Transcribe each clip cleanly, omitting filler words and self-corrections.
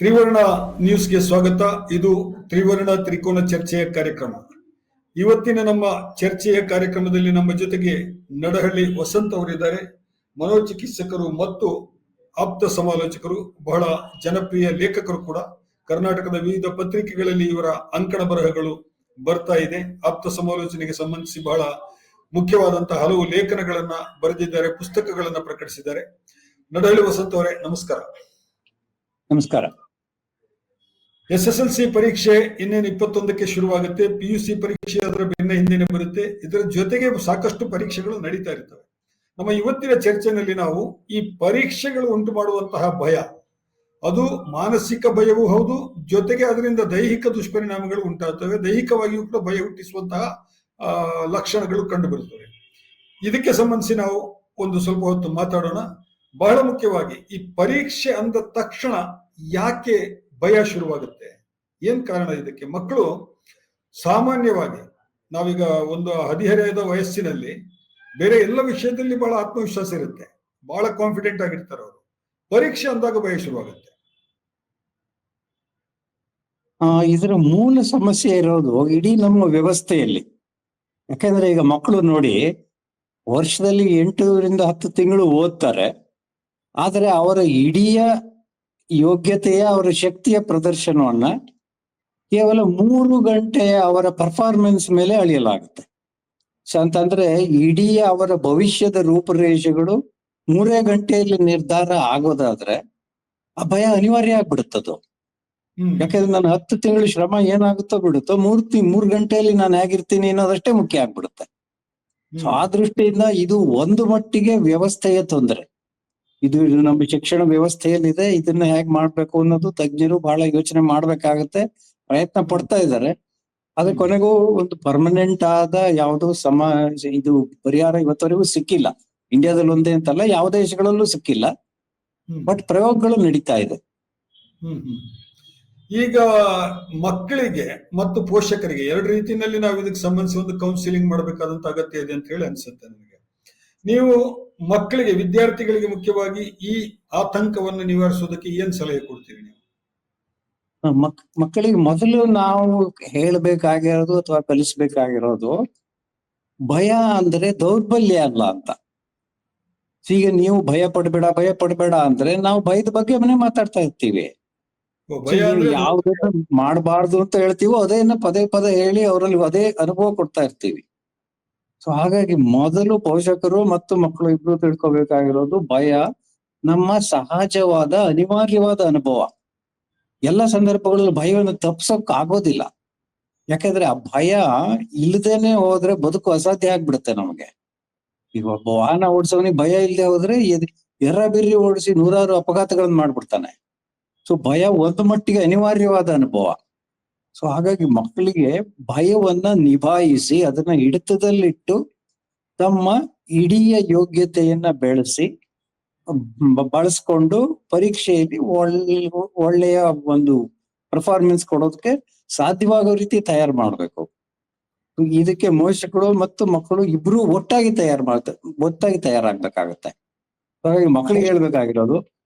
ತ್ರಿವರ್ಣ ನ್ಯೂಸ್ಗೆ ಸ್ವಾಗತ. ಇದು ತ್ರಿವರ್ಣ ತ್ರಿಕೋನ ಚರ್ಚೆಯ ಕಾರ್ಯಕ್ರಮ. ಇವತ್ತಿನ ನಮ್ಮ ಚರ್ಚೆಯ ಕಾರ್ಯಕ್ರಮದಲ್ಲಿ ನಮ್ಮ ಜೊತೆಗೆ ನಡಹಳ್ಳಿ ವಸಂತ್ ಅವರಿದ್ದಾರೆ. ಮನೋಚಿಕಿತ್ಸಕರು ಮತ್ತು ಆಪ್ತ ಸಮಾಲೋಚಕರು, ಬಹಳ ಜನಪ್ರಿಯ ಲೇಖಕರು ಕೂಡ. ಕರ್ನಾಟಕದ ವಿವಿಧ ಪತ್ರಿಕೆಗಳಲ್ಲಿ ಇವರ ಅಂಕಣ ಬರಹಗಳು ಬರ್ತಾ ಇದೆ. ಆಪ್ತ ಸಮಾಲೋಚನೆಗೆ ಸಂಬಂಧಿಸಿ ಬಹಳ ಮುಖ್ಯವಾದಂತಹ ಹಲವು ಲೇಖನಗಳನ್ನ ಬರೆದಿದ್ದಾರೆ, ಪುಸ್ತಕಗಳನ್ನ ಪ್ರಕಟಿಸಿದ್ದಾರೆ. ನಡಹಳ್ಳಿ ವಸಂತ್ ಅವರೇ, ನಮಸ್ಕಾರ. ನಮಸ್ಕಾರ. SSLC ಪರೀಕ್ಷೆ ಇನ್ನೇನು 21ಕ್ಕೆ ಶುರುವಾಗುತ್ತೆ. PUC ಪರೀಕ್ಷೆ ಅದರ ಬೆನ್ನ ಹಿಂದೆನೆ ಬರುತ್ತೆ. ಇದರ ಜೊತೆಗೆ ಸಾಕಷ್ಟು ಪರೀಕ್ಷೆಗಳು ನಡೀತಾ ಇರ್ತವೆ. ನಮ್ಮ ಇವತ್ತಿನ ಚರ್ಚೆನಲ್ಲಿ ನಾವು ಈ ಪರೀಕ್ಷೆಗಳು ಉಂಟು ಮಾಡುವಂತಹ ಭಯ, ಅದು ಮಾನಸಿಕ ಭಯವೂ ಹೌದು, ಜೊತೆಗೆ ಅದರಿಂದ ದೈಹಿಕ ದುಷ್ಪರಿಣಾಮಗಳು ಉಂಟಾಗ್ತವೆ. ದೈಹಿಕವಾಗಿಯೂ ಕೂಡ ಭಯ ಹುಟ್ಟಿಸುವಂತಹ ಲಕ್ಷಣಗಳು ಕಂಡು ಬರುತ್ತವೆ. ಇದಕ್ಕೆ ಸಂಬಂಧಿಸಿ ನಾವು ಒಂದು ಸ್ವಲ್ಪ ಹೊತ್ತು ಮಾತಾಡೋಣ. ಬಹಳ ಮುಖ್ಯವಾಗಿ ಈ ಪರೀಕ್ಷೆ ಅಂದ ತಕ್ಷಣ ಯಾಕೆ ಭಯ ಶುರುವಾಗುತ್ತೆ, ಏನ್ ಕಾರಣ ಇದಕ್ಕೆ? ಮಕ್ಕಳು ಸಾಮಾನ್ಯವಾಗಿ, ನಾವೀಗ ಒಂದು ಹದಿಹರೆಯದ ವಯಸ್ಸಿನಲ್ಲಿ ಬೇರೆ ಎಲ್ಲ ವಿಷಯದಲ್ಲಿ ಬಹಳ ಆತ್ಮವಿಶ್ವಾಸ ಇರುತ್ತೆ, ಬಹಳ ಕಾನ್ಫಿಡೆಂಟ್ ಆಗಿರ್ತಾರೆ ಅವರು. ಪರೀಕ್ಷೆ ಅಂದಾಗ ಭಯ ಶುರುವಾಗುತ್ತೆ. ಇದರ ಮೂಲ ಸಮಸ್ಯೆ ಇರೋದು ಇಡೀ ನಮ್ಮ ವ್ಯವಸ್ಥೆಯಲ್ಲಿ. ಯಾಕಂದ್ರೆ ಈಗ ಮಕ್ಕಳು ನೋಡಿ, ವರ್ಷದಲ್ಲಿ 8 ರಿಂದ 10 ತಿಂಗಳು ಓದ್ತಾರೆ, ಆದರೆ ಅವರ ಇಡೀ ಯೋಗ್ಯತೆಯ, ಅವರ ಶಕ್ತಿಯ ಪ್ರದರ್ಶನವನ್ನ ಕೇವಲ 3 ಗಂಟೆಯ ಅವರ ಪರ್ಫಾರ್ಮೆನ್ಸ್ ಮೇಲೆ ಅಳೆಯಲಾಗುತ್ತೆ. ಅಂತಂದ್ರೆ ಇಡೀ ಅವರ ಭವಿಷ್ಯದ ರೂಪುರೇಷೆಗಳು 3 ಗಂಟೆಯಲ್ಲಿ ನಿರ್ಧಾರ ಆಗೋದಾದ್ರೆ ಆ ಭಯ ಅನಿವಾರ್ಯ ಆಗ್ಬಿಡುತ್ತದು. ಯಾಕಂದ್ರೆ ನಾನು 10 ತಿಂಗಳು ಶ್ರಮ ಏನಾಗುತ್ತೋ ಬಿಡುತ್ತೋ, 3 ಗಂಟೆಯಲ್ಲಿ ನಾನು ಹೇಗಿರ್ತೀನಿ ಅನ್ನೋದಷ್ಟೇ ಮುಖ್ಯ ಆಗ್ಬಿಡುತ್ತೆ. ಸೊ ಆ ದೃಷ್ಟಿಯಿಂದ ಇದು ಒಂದು ಮಟ್ಟಿಗೆ ವ್ಯವಸ್ಥೆಯ ತೊಂದರೆ. ಇದು ನಮ್ಮ ಶಿಕ್ಷಣ ವ್ಯವಸ್ಥೆಯಲ್ಲಿದೆ. ಇದನ್ನ ಹೇಗ್ ಮಾಡ್ಬೇಕು ಅನ್ನೋದು ತಜ್ಞರು ಬಹಳ ಯೋಚನೆ ಮಾಡ್ಬೇಕಾಗತ್ತೆ, ಪ್ರಯತ್ನ ಪಡ್ತಾ ಇದ್ದಾರೆ. ಆದ್ರೆ ಕೊನೆಗೂ ಒಂದು ಪರ್ಮನೆಂಟ್ ಆದ ಯಾವುದೋ ಇದು ಪರಿಹಾರ ಇವತ್ತವರೆಗೂ ಸಿಕ್ಕಿಲ್ಲ. ಇಂಡಿಯಾದಲ್ಲಿ ಒಂದೇ ಅಂತಲ್ಲ, ಯಾವ ದೇಶಗಳಲ್ಲೂ ಸಿಕ್ಕಿಲ್ಲ. ಬಟ್ ಪ್ರಯೋಗಗಳು ನಡೀತಾ ಇದೆ. ಈಗ ಮಕ್ಕಳಿಗೆ ಮತ್ತು ಪೋಷಕರಿಗೆ ಎರಡು ರೀತಿಯಲ್ಲಿ ನಾವು ಇದಕ್ಕೆ ಸಂಬಂಧಿಸಿ ಒಂದು ಕೌನ್ಸಿಲಿಂಗ್ ಮಾಡಬೇಕಾದಂತ ಅಗತ್ಯ ಇದೆ ಅಂತ ಹೇಳಿ ಅನ್ಸುತ್ತೆ ನನಗೆ. ನೀವು ಮಕ್ಕಳಿಗೆ, ವಿದ್ಯಾರ್ಥಿಗಳಿಗೆ ಮುಖ್ಯವಾಗಿ ಈ ಆತಂಕವನ್ನು ನಿವಾರಿಸೋದಕ್ಕೆ ಏನ್ ಸಲಹೆ ಕೊಡ್ತೀರಿ ನೀವು? ಮಕ್ಕಳಿಗೆ ಮೊದಲು ನಾವು ಹೇಳ್ಬೇಕಾಗಿರೋದು ಅಥವಾ ಕಲಿಸ್ಬೇಕಾಗಿರೋದು, ಭಯ ಅಂದ್ರೆ ದೌರ್ಬಲ್ಯ ಅಲ್ಲ ಅಂತ. ಈಗ ನೀವು ಭಯ ಪಡಬೇಡ ಅಂದ್ರೆ ನಾವು ಭಯದ ಬಗ್ಗೆ ಮಾತಾಡ್ತಾ ಇರ್ತೀವಿ. ಯಾವ್ದನ್ನ ಮಾಡಬಾರ್ದು ಅಂತ ಹೇಳ್ತೀವೋ ಅದೇನ ಪದೇ ಪದೇ ಹೇಳಿ ಅವರಲ್ಲಿ ಅದೇ ಅನುಭವ ಕೊಡ್ತಾ ಇರ್ತೀವಿ. ಸೊ ಹಾಗಾಗಿ ಮೊದಲು ಪೋಷಕರು ಮತ್ತು ಮಕ್ಕಳು ಇಬ್ರು ತಿಳ್ಕೊಬೇಕಾಗಿರೋದು, ಭಯ ನಮ್ಮ ಸಹಜವಾದ ಅನಿವಾರ್ಯವಾದ ಅನುಭವ. ಎಲ್ಲ ಸಂದರ್ಭಗಳಲ್ಲಿ ಭಯವನ್ನು ತಪ್ಸೋಕ್ ಆಗೋದಿಲ್ಲ. ಯಾಕಂದ್ರೆ ಆ ಭಯ ಇಲ್ಲದೇನೆ ಹೋದ್ರೆ ಬದುಕು ಅಸಾಧ್ಯ ಆಗ್ಬಿಡುತ್ತೆ ನಮಗೆ. ಈಗ ಒಬ್ಬ ವಾಹನ ಓಡಿಸೋನಿಗೆ ಭಯ ಇಲ್ಲದೆ ಹೋದ್ರೆ ಎರ್ರಬಿರ್ರಿ ಓಡಿಸಿ 100 ಅಪಘಾತಗಳನ್ನ ಮಾಡ್ಬಿಡ್ತಾನೆ. ಸೊ ಭಯ ಒಂದು ಮಟ್ಟಿಗೆ ಅನಿವಾರ್ಯವಾದ ಅನುಭವ. ಸೊ ಹಾಗಾಗಿ ಮಕ್ಕಳಿಗೆ ಭಯವನ್ನ ನಿಭಾಯಿಸಿ ಅದನ್ನ ಹಿಡಿತದಲ್ಲಿಟ್ಟು ತಮ್ಮ ಇಡೀ ಯೋಗ್ಯತೆಯನ್ನ ಬಳಸ್ಕೊಂಡು ಪರೀಕ್ಷೆಯಲ್ಲಿ ಒಳ್ಳೆಯ ಒಂದು ಪರ್ಫಾರ್ಮೆನ್ಸ್ ಕೊಡೋದಕ್ಕೆ ಸಾಧ್ಯವಾಗೋ ರೀತಿ ತಯಾರು ಮಾಡ್ಬೇಕು. ಇದಕ್ಕೆ ಪೋಷಕರು ಮತ್ತು ಮಕ್ಕಳು ಇಬ್ರು ಒಟ್ಟಾಗಿ ತಯಾರಾಗ್ಬೇಕಾಗತ್ತೆ. ಹಾಗಾಗಿ ಮಕ್ಕಳಿಗೆ ಹೇಳ್ಬೇಕಾಗಿರೋದು,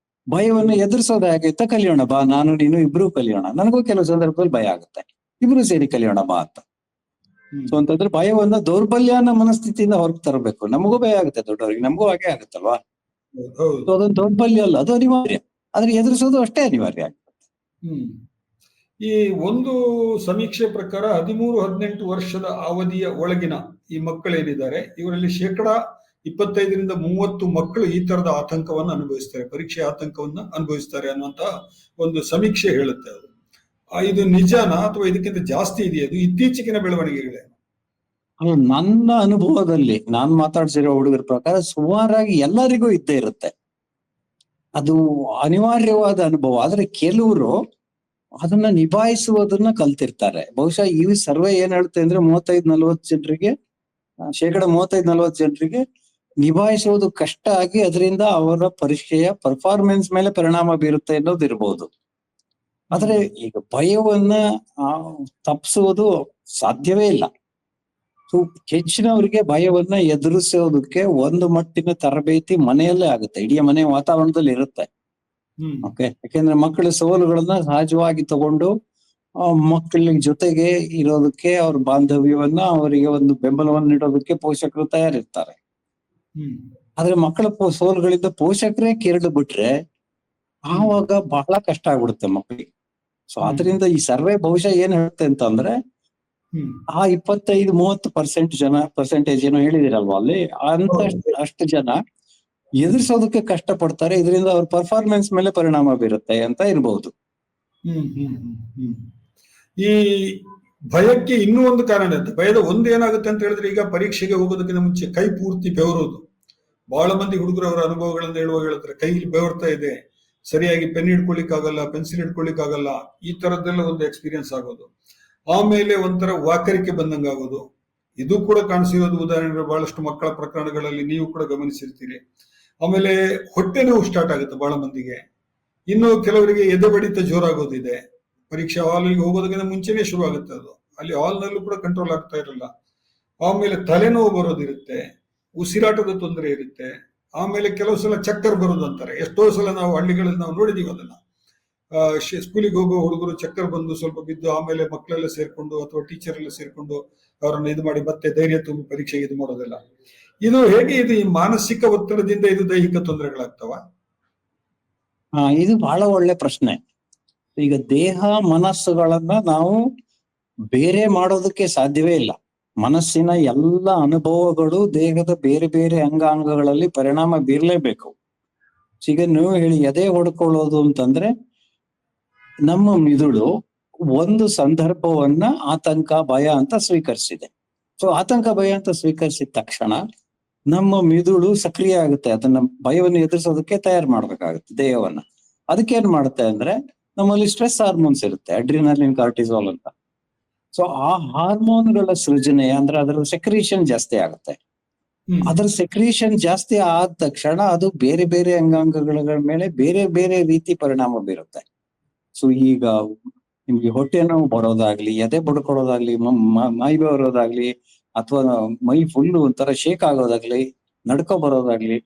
ಭಯವನ್ನು ಎದುರಿಸೋದು ಹೇಗೆ ಅಂತ ಕಲಿಯೋಣ ಬಾ, ನಾನು ನೀನು ಇಬ್ರು ಕಲಿಯೋಣ. ನನಗೂ ಕೆಲವು ಸಂದರ್ಭದಲ್ಲಿ ಭಯ ಆಗುತ್ತೆ, ಇಬ್ರು ಸೇರಿ ಕಲಿಯೋಣ ಬಾ ಅಂತ. ಸೊ ಅಂತಂದ್ರೆ ಭಯವನ್ನ ದೌರ್ಬಲ್ಯನ ಮನಸ್ಥಿತಿಯಿಂದ ಹೊರಗೆ ತರಬೇಕು. ನಮಗೂ ಭಯ ಆಗುತ್ತೆ, ದೊಡ್ಡವರಿಗೆ ನಮಗೂ ಹಾಗೆ ಆಗುತ್ತಲ್ವಾ. ಸೊ ಅದೊಂದು ದೌರ್ಬಲ್ಯ ಅಲ್ಲ, ಅದು ಅನಿವಾರ್ಯ. ಆದ್ರೆ ಎದುರಿಸೋದು ಅಷ್ಟೇ ಅನಿವಾರ್ಯ ಆಗುತ್ತೆ. ಈ ಒಂದು ಸಮೀಕ್ಷೆ ಪ್ರಕಾರ 13-18 ವರ್ಷದ ಅವಧಿಯ ಒಳಗಿನ ಈ ಮಕ್ಕಳೇನಿದ್ದಾರೆ, ಇವರಲ್ಲಿ 25% 30 ಮಕ್ಕಳು ಈ ತರದ ಆತಂಕವನ್ನು ಅನುಭವಿಸ್ತಾರೆ, ಪರೀಕ್ಷೆ ಆತಂಕವನ್ನ ಅನುಭವಿಸ್ತಾರೆ ಅನ್ನುವಂತ ಒಂದು ಸಮೀಕ್ಷೆ ಹೇಳುತ್ತೆ. ಇದು ನಿಜನಾ ಅಥವಾ ಇದಕ್ಕಿಂತ ಜಾಸ್ತಿ ಇದೆಯಾ? ಅದು ಇತ್ತೀಚೆಗಿನ ಬೆಳವಣಿಗೆಗಳೇ? ನನ್ನ ಅನುಭವದಲ್ಲಿ ನಾನು ಮಾತಾಡ್ಸಿರೋ ಹುಡುಗರ ಪ್ರಕಾರ ಸುಮಾರಾಗಿ ಎಲ್ಲರಿಗೂ ಇದ್ದೇ ಇರುತ್ತೆ. ಅದು ಅನಿವಾರ್ಯವಾದ ಅನುಭವ. ಆದ್ರೆ ಕೆಲವರು ಅದನ್ನ ನಿಭಾಯಿಸುವುದನ್ನ ಕಲ್ತಿರ್ತಾರೆ. ಬಹುಶಃ ಈ ಸರ್ವೆ ಏನ್ ಹೇಳುತ್ತೆ ಅಂದ್ರೆ 35-40 ಜನರಿಗೆ, 35-40 ಜನರಿಗೆ ನಿಭಾಯಿಸುವುದು ಕಷ್ಟ ಆಗಿ ಅದರಿಂದ ಅವರ ಪರೀಕ್ಷೆಯ ಪರ್ಫಾರ್ಮೆನ್ಸ್ ಮೇಲೆ ಪರಿಣಾಮ ಬೀರುತ್ತೆ ಅನ್ನೋದು ಇರ್ಬೋದು. ಆದ್ರೆ ಈಗ ಭಯವನ್ನ ತಪ್ಪಿಸುವುದು ಸಾಧ್ಯವೇ ಇಲ್ಲ. ಸೊ ಹೆಚ್ಚಿನವರಿಗೆ ಭಯವನ್ನ ಎದುರಿಸೋದಕ್ಕೆ ಒಂದು ಮಟ್ಟಿನ ತರಬೇತಿ ಮನೆಯಲ್ಲೇ ಆಗುತ್ತೆ, ಇಡೀ ಮನೆ ವಾತಾವರಣದಲ್ಲಿ ಇರುತ್ತೆ. ಹ್ಮ್ ಓಕೆ, ಯಾಕೆಂದ್ರೆ ಮಕ್ಕಳ ಸವಾಲುಗಳನ್ನ ಸಹಜವಾಗಿ ತಗೊಂಡು ಮಕ್ಕಳ ಜೊತೆಗೆ ಇರೋದಕ್ಕೆ, ಅವ್ರ ಬಾಂಧವ್ಯವನ್ನ, ಅವರಿಗೆ ಒಂದು ಬೆಂಬಲವನ್ನು ನೀಡೋದಕ್ಕೆ ಪೋಷಕರು ತಯಾರಿರ್ತಾರೆ. ಹ್ಮ್ ಆದ್ರೆ ಮಕ್ಕಳ ಸೋಲುಗಳಿಂದ ಪೋಷಕರೇ ಕೆರಡು ಬಿಟ್ರೆ ಆವಾಗ ಬಹಳ ಕಷ್ಟ ಆಗ್ಬಿಡುತ್ತೆ ಮಕ್ಕಳಿಗೆ. ಸೊ ಆದ್ರಿಂದ ಈ ಸರ್ವೆ ಬಹುಶಃ ಏನ್ ಹೇಳುತ್ತೆ ಅಂತಂದ್ರೆ, ಹ್ಮ್ ಆ 25-30% ಪರ್ಸೆಂಟೇಜ್ ಏನೋ ಹೇಳಿದಿರಲ್ವಾ ಅಲ್ಲಿ, ಅಂತ ಅಷ್ಟು ಜನ ಎದುರಿಸೋದಕ್ಕೆ ಕಷ್ಟ ಪಡ್ತಾರೆ. ಇದರಿಂದ ಅವ್ರ ಪರ್ಫಾರ್ಮೆನ್ಸ್ ಮೇಲೆ ಪರಿಣಾಮ ಬೀರುತ್ತೆ ಅಂತ ಇರ್ಬಹುದು. ಹ್ಮ್ ಹ್ಮ್ ಹ್ಮ್ ಹ್ಮ್ ಈ ಭಯಕ್ಕೆ ಇನ್ನೂ ಒಂದು ಕಾರಣ ಇದೆ. ಭಯದ ಒಂದು ಏನಾಗುತ್ತೆ ಅಂತ ಹೇಳಿದ್ರೆ, ಈಗ ಪರೀಕ್ಷೆಗೆ ಹೋಗೋದಕ್ಕಿಂತ ಮುಂಚೆ ಕೈ ಪೂರ್ತಿ ಬೆವರೋದು. ಬಹಳ ಮಂದಿ ಹುಡುಗರು ಅವರ ಅನುಭವಗಳನ್ನು ಹೇಳ್ತಾರೆ, ಕೈಲಿ ಬೆವರ್ತಾ ಇದೆ, ಸರಿಯಾಗಿ ಪೆನ್ ಹಿಡ್ಕೊಳ್ಳಿಕ್ಕಾಗಲ್ಲ, ಪೆನ್ಸಿಲ್ ಹಿಡ್ಕೊಳ್ಳಿಕ್ಕಾಗಲ್ಲ, ಈ ತರದ್ದೆಲ್ಲ ಒಂದು ಎಕ್ಸ್ಪೀರಿಯನ್ಸ್ ಆಗೋದು. ಆಮೇಲೆ ಒಂಥರ ವಾಕರಿಕೆ ಬಂದಂಗೆ ಆಗೋದು. ಇದು ಕೂಡ ಕಾಣಿಸಿರೋದು ಉದಾಹರಣೆಗಳು ಬಹಳಷ್ಟು ಮಕ್ಕಳ ಪ್ರಕರಣಗಳಲ್ಲಿ ನೀವು ಕೂಡ ಗಮನಿಸಿರ್ತೀರಿ. ಆಮೇಲೆ ಹೊಟ್ಟೆ ನೋವು ಸ್ಟಾರ್ಟ್ ಆಗುತ್ತೆ ಬಹಳ ಮಂದಿಗೆ. ಇನ್ನು ಕೆಲವರಿಗೆ ಎದೆ ಬಡಿತ ಜೋರಾಗೋದಿದೆ. ಪರೀಕ್ಷಾ ಹಾಲಿಗೆ ಹೋಗೋದಕ್ಕಿಂತ ಮುಂಚೆನೆ ಶುರು ಆಗುತ್ತೆ ಅದು. ಅಲ್ಲಿ ಹಾಲ್ನಲ್ಲೂ ಕೂಡ ಕಂಟ್ರೋಲ್ ಆಗ್ತಾ ಇರಲ್ಲ. ಆಮೇಲೆ ತಲೆನೋವು ಬರೋದಿರುತ್ತೆ, ಉಸಿರಾಟದ ತೊಂದರೆ ಇರುತ್ತೆ. ಆಮೇಲೆ ಕೆಲವು ಸಲ ಚಕ್ಕರ್ ಬರೋದು ಅಂತಾರೆ. ಎಷ್ಟೋ ಸಲ ನಾವು ಹಳ್ಳಿಗಳಲ್ಲಿ ನಾವು ನೋಡಿದೀವಿ ಅದನ್ನ. ಸ್ಕೂಲಿಗೆ ಹೋಗೋ ಹುಡುಗರು ಚಕ್ಕರ್ ಬಂದು ಸ್ವಲ್ಪ ಬಿದ್ದು ಆಮೇಲೆ ಮಕ್ಕಳೆಲ್ಲ ಸೇರ್ಕೊಂಡು ಅಥವಾ ಟೀಚರ್ ಎಲ್ಲ ಸೇರ್ಕೊಂಡು ಅವರನ್ನು ಇದು ಮಾಡಿ ಮತ್ತೆ ಧೈರ್ಯ ತುಂಬಿ ಪರೀಕ್ಷೆಗೆ ಇದು ಮಾಡೋದಿಲ್ಲ. ಇದು ಹೇಗೆ, ಇದು ಈ ಮಾನಸಿಕ ಒತ್ತಡದಿಂದ ಇದು ದೈಹಿಕ ತೊಂದರೆಗಳಾಗ್ತವ? ಇದು ಬಹಳ ಒಳ್ಳೆ ಪ್ರಶ್ನೆ. ಈಗ ದೇಹ ಮನಸ್ಸುಗಳನ್ನ ನಾವು ಬೇರೆ ಮಾಡೋದಕ್ಕೆ ಸಾಧ್ಯವೇ ಇಲ್ಲ. ಮನಸ್ಸಿನ ಎಲ್ಲ ಅನುಭವಗಳು ದೇಹದ ಬೇರೆ ಬೇರೆ ಅಂಗಾಂಗಗಳಲ್ಲಿ ಪರಿಣಾಮ ಬೀರ್ಲೇಬೇಕು. ಈಗ ನೀವು ಹೇಳಿ ಎದೆ ಹೊಡ್ಕೊಳ್ಳೋದು ಅಂತಂದ್ರೆ, ನಮ್ಮ ಮಿದುಳು ಒಂದು ಸಂದರ್ಭವನ್ನ ಆತಂಕ ಭಯ ಅಂತ ಸ್ವೀಕರಿಸಿದೆ. ಸೊ ಆತಂಕ ಭಯ ಅಂತ ಸ್ವೀಕರಿಸಿದ ತಕ್ಷಣ ನಮ್ಮ ಮಿದುಳು ಸಕ್ರಿಯ ಆಗುತ್ತೆ, ಅದನ್ನ ಭಯವನ್ನು ಎದುರಿಸೋದಕ್ಕೆ ತಯಾರು ಮಾಡ್ಬೇಕಾಗುತ್ತೆ ದೇಹವನ್ನ. ಅದಕ್ಕೇನ್ ಮಾಡುತ್ತೆ ಅಂದ್ರೆ, ನಮ್ಮಲ್ಲಿ ಸ್ಟ್ರೆಸ್ ಹಾರ್ಮೋನ್ಸ್ ಇರುತ್ತೆ, ಅಡ್ರಿನಲಿನ್, ಕಾರ್ಟಿಸಾಲ್ ಅಂತ. ಸೊ ಆ ಹಾರ್ಮೋನ್ಗಳ ಸೃಜನೆ ಅಂದ್ರೆ ಅದರ ಸೆಕ್ರೀಷನ್ ಜಾಸ್ತಿ ಆಗುತ್ತೆ. ಅದರ ಸೆಕ್ರೀಷನ್ ಜಾಸ್ತಿ ಆದ ತಕ್ಷಣ ಅದು ಬೇರೆ ಬೇರೆ ಅಂಗಾಂಗಗಳ ಮೇಲೆ ಬೇರೆ ಬೇರೆ ರೀತಿ ಪರಿಣಾಮ ಬೀರುತ್ತೆ. ಸೊ ಈಗ ನಿಮ್ಗೆ ಹೊಟ್ಟೆ ನೋವು ಬರೋದಾಗ್ಲಿ, ಎದೆ ಬಡ್ಕೊಳ್ಳೋದಾಗ್ಲಿ, ಮೈ ಬರೋದಾಗ್ಲಿ, ಅಥವಾ ಮೈ ಫುಲ್ ಒಂಥರ ಶೇಕ್ ಆಗೋದಾಗ್ಲಿ, ನಡ್ಕೊ ಬರೋದಾಗ್ಲಿ,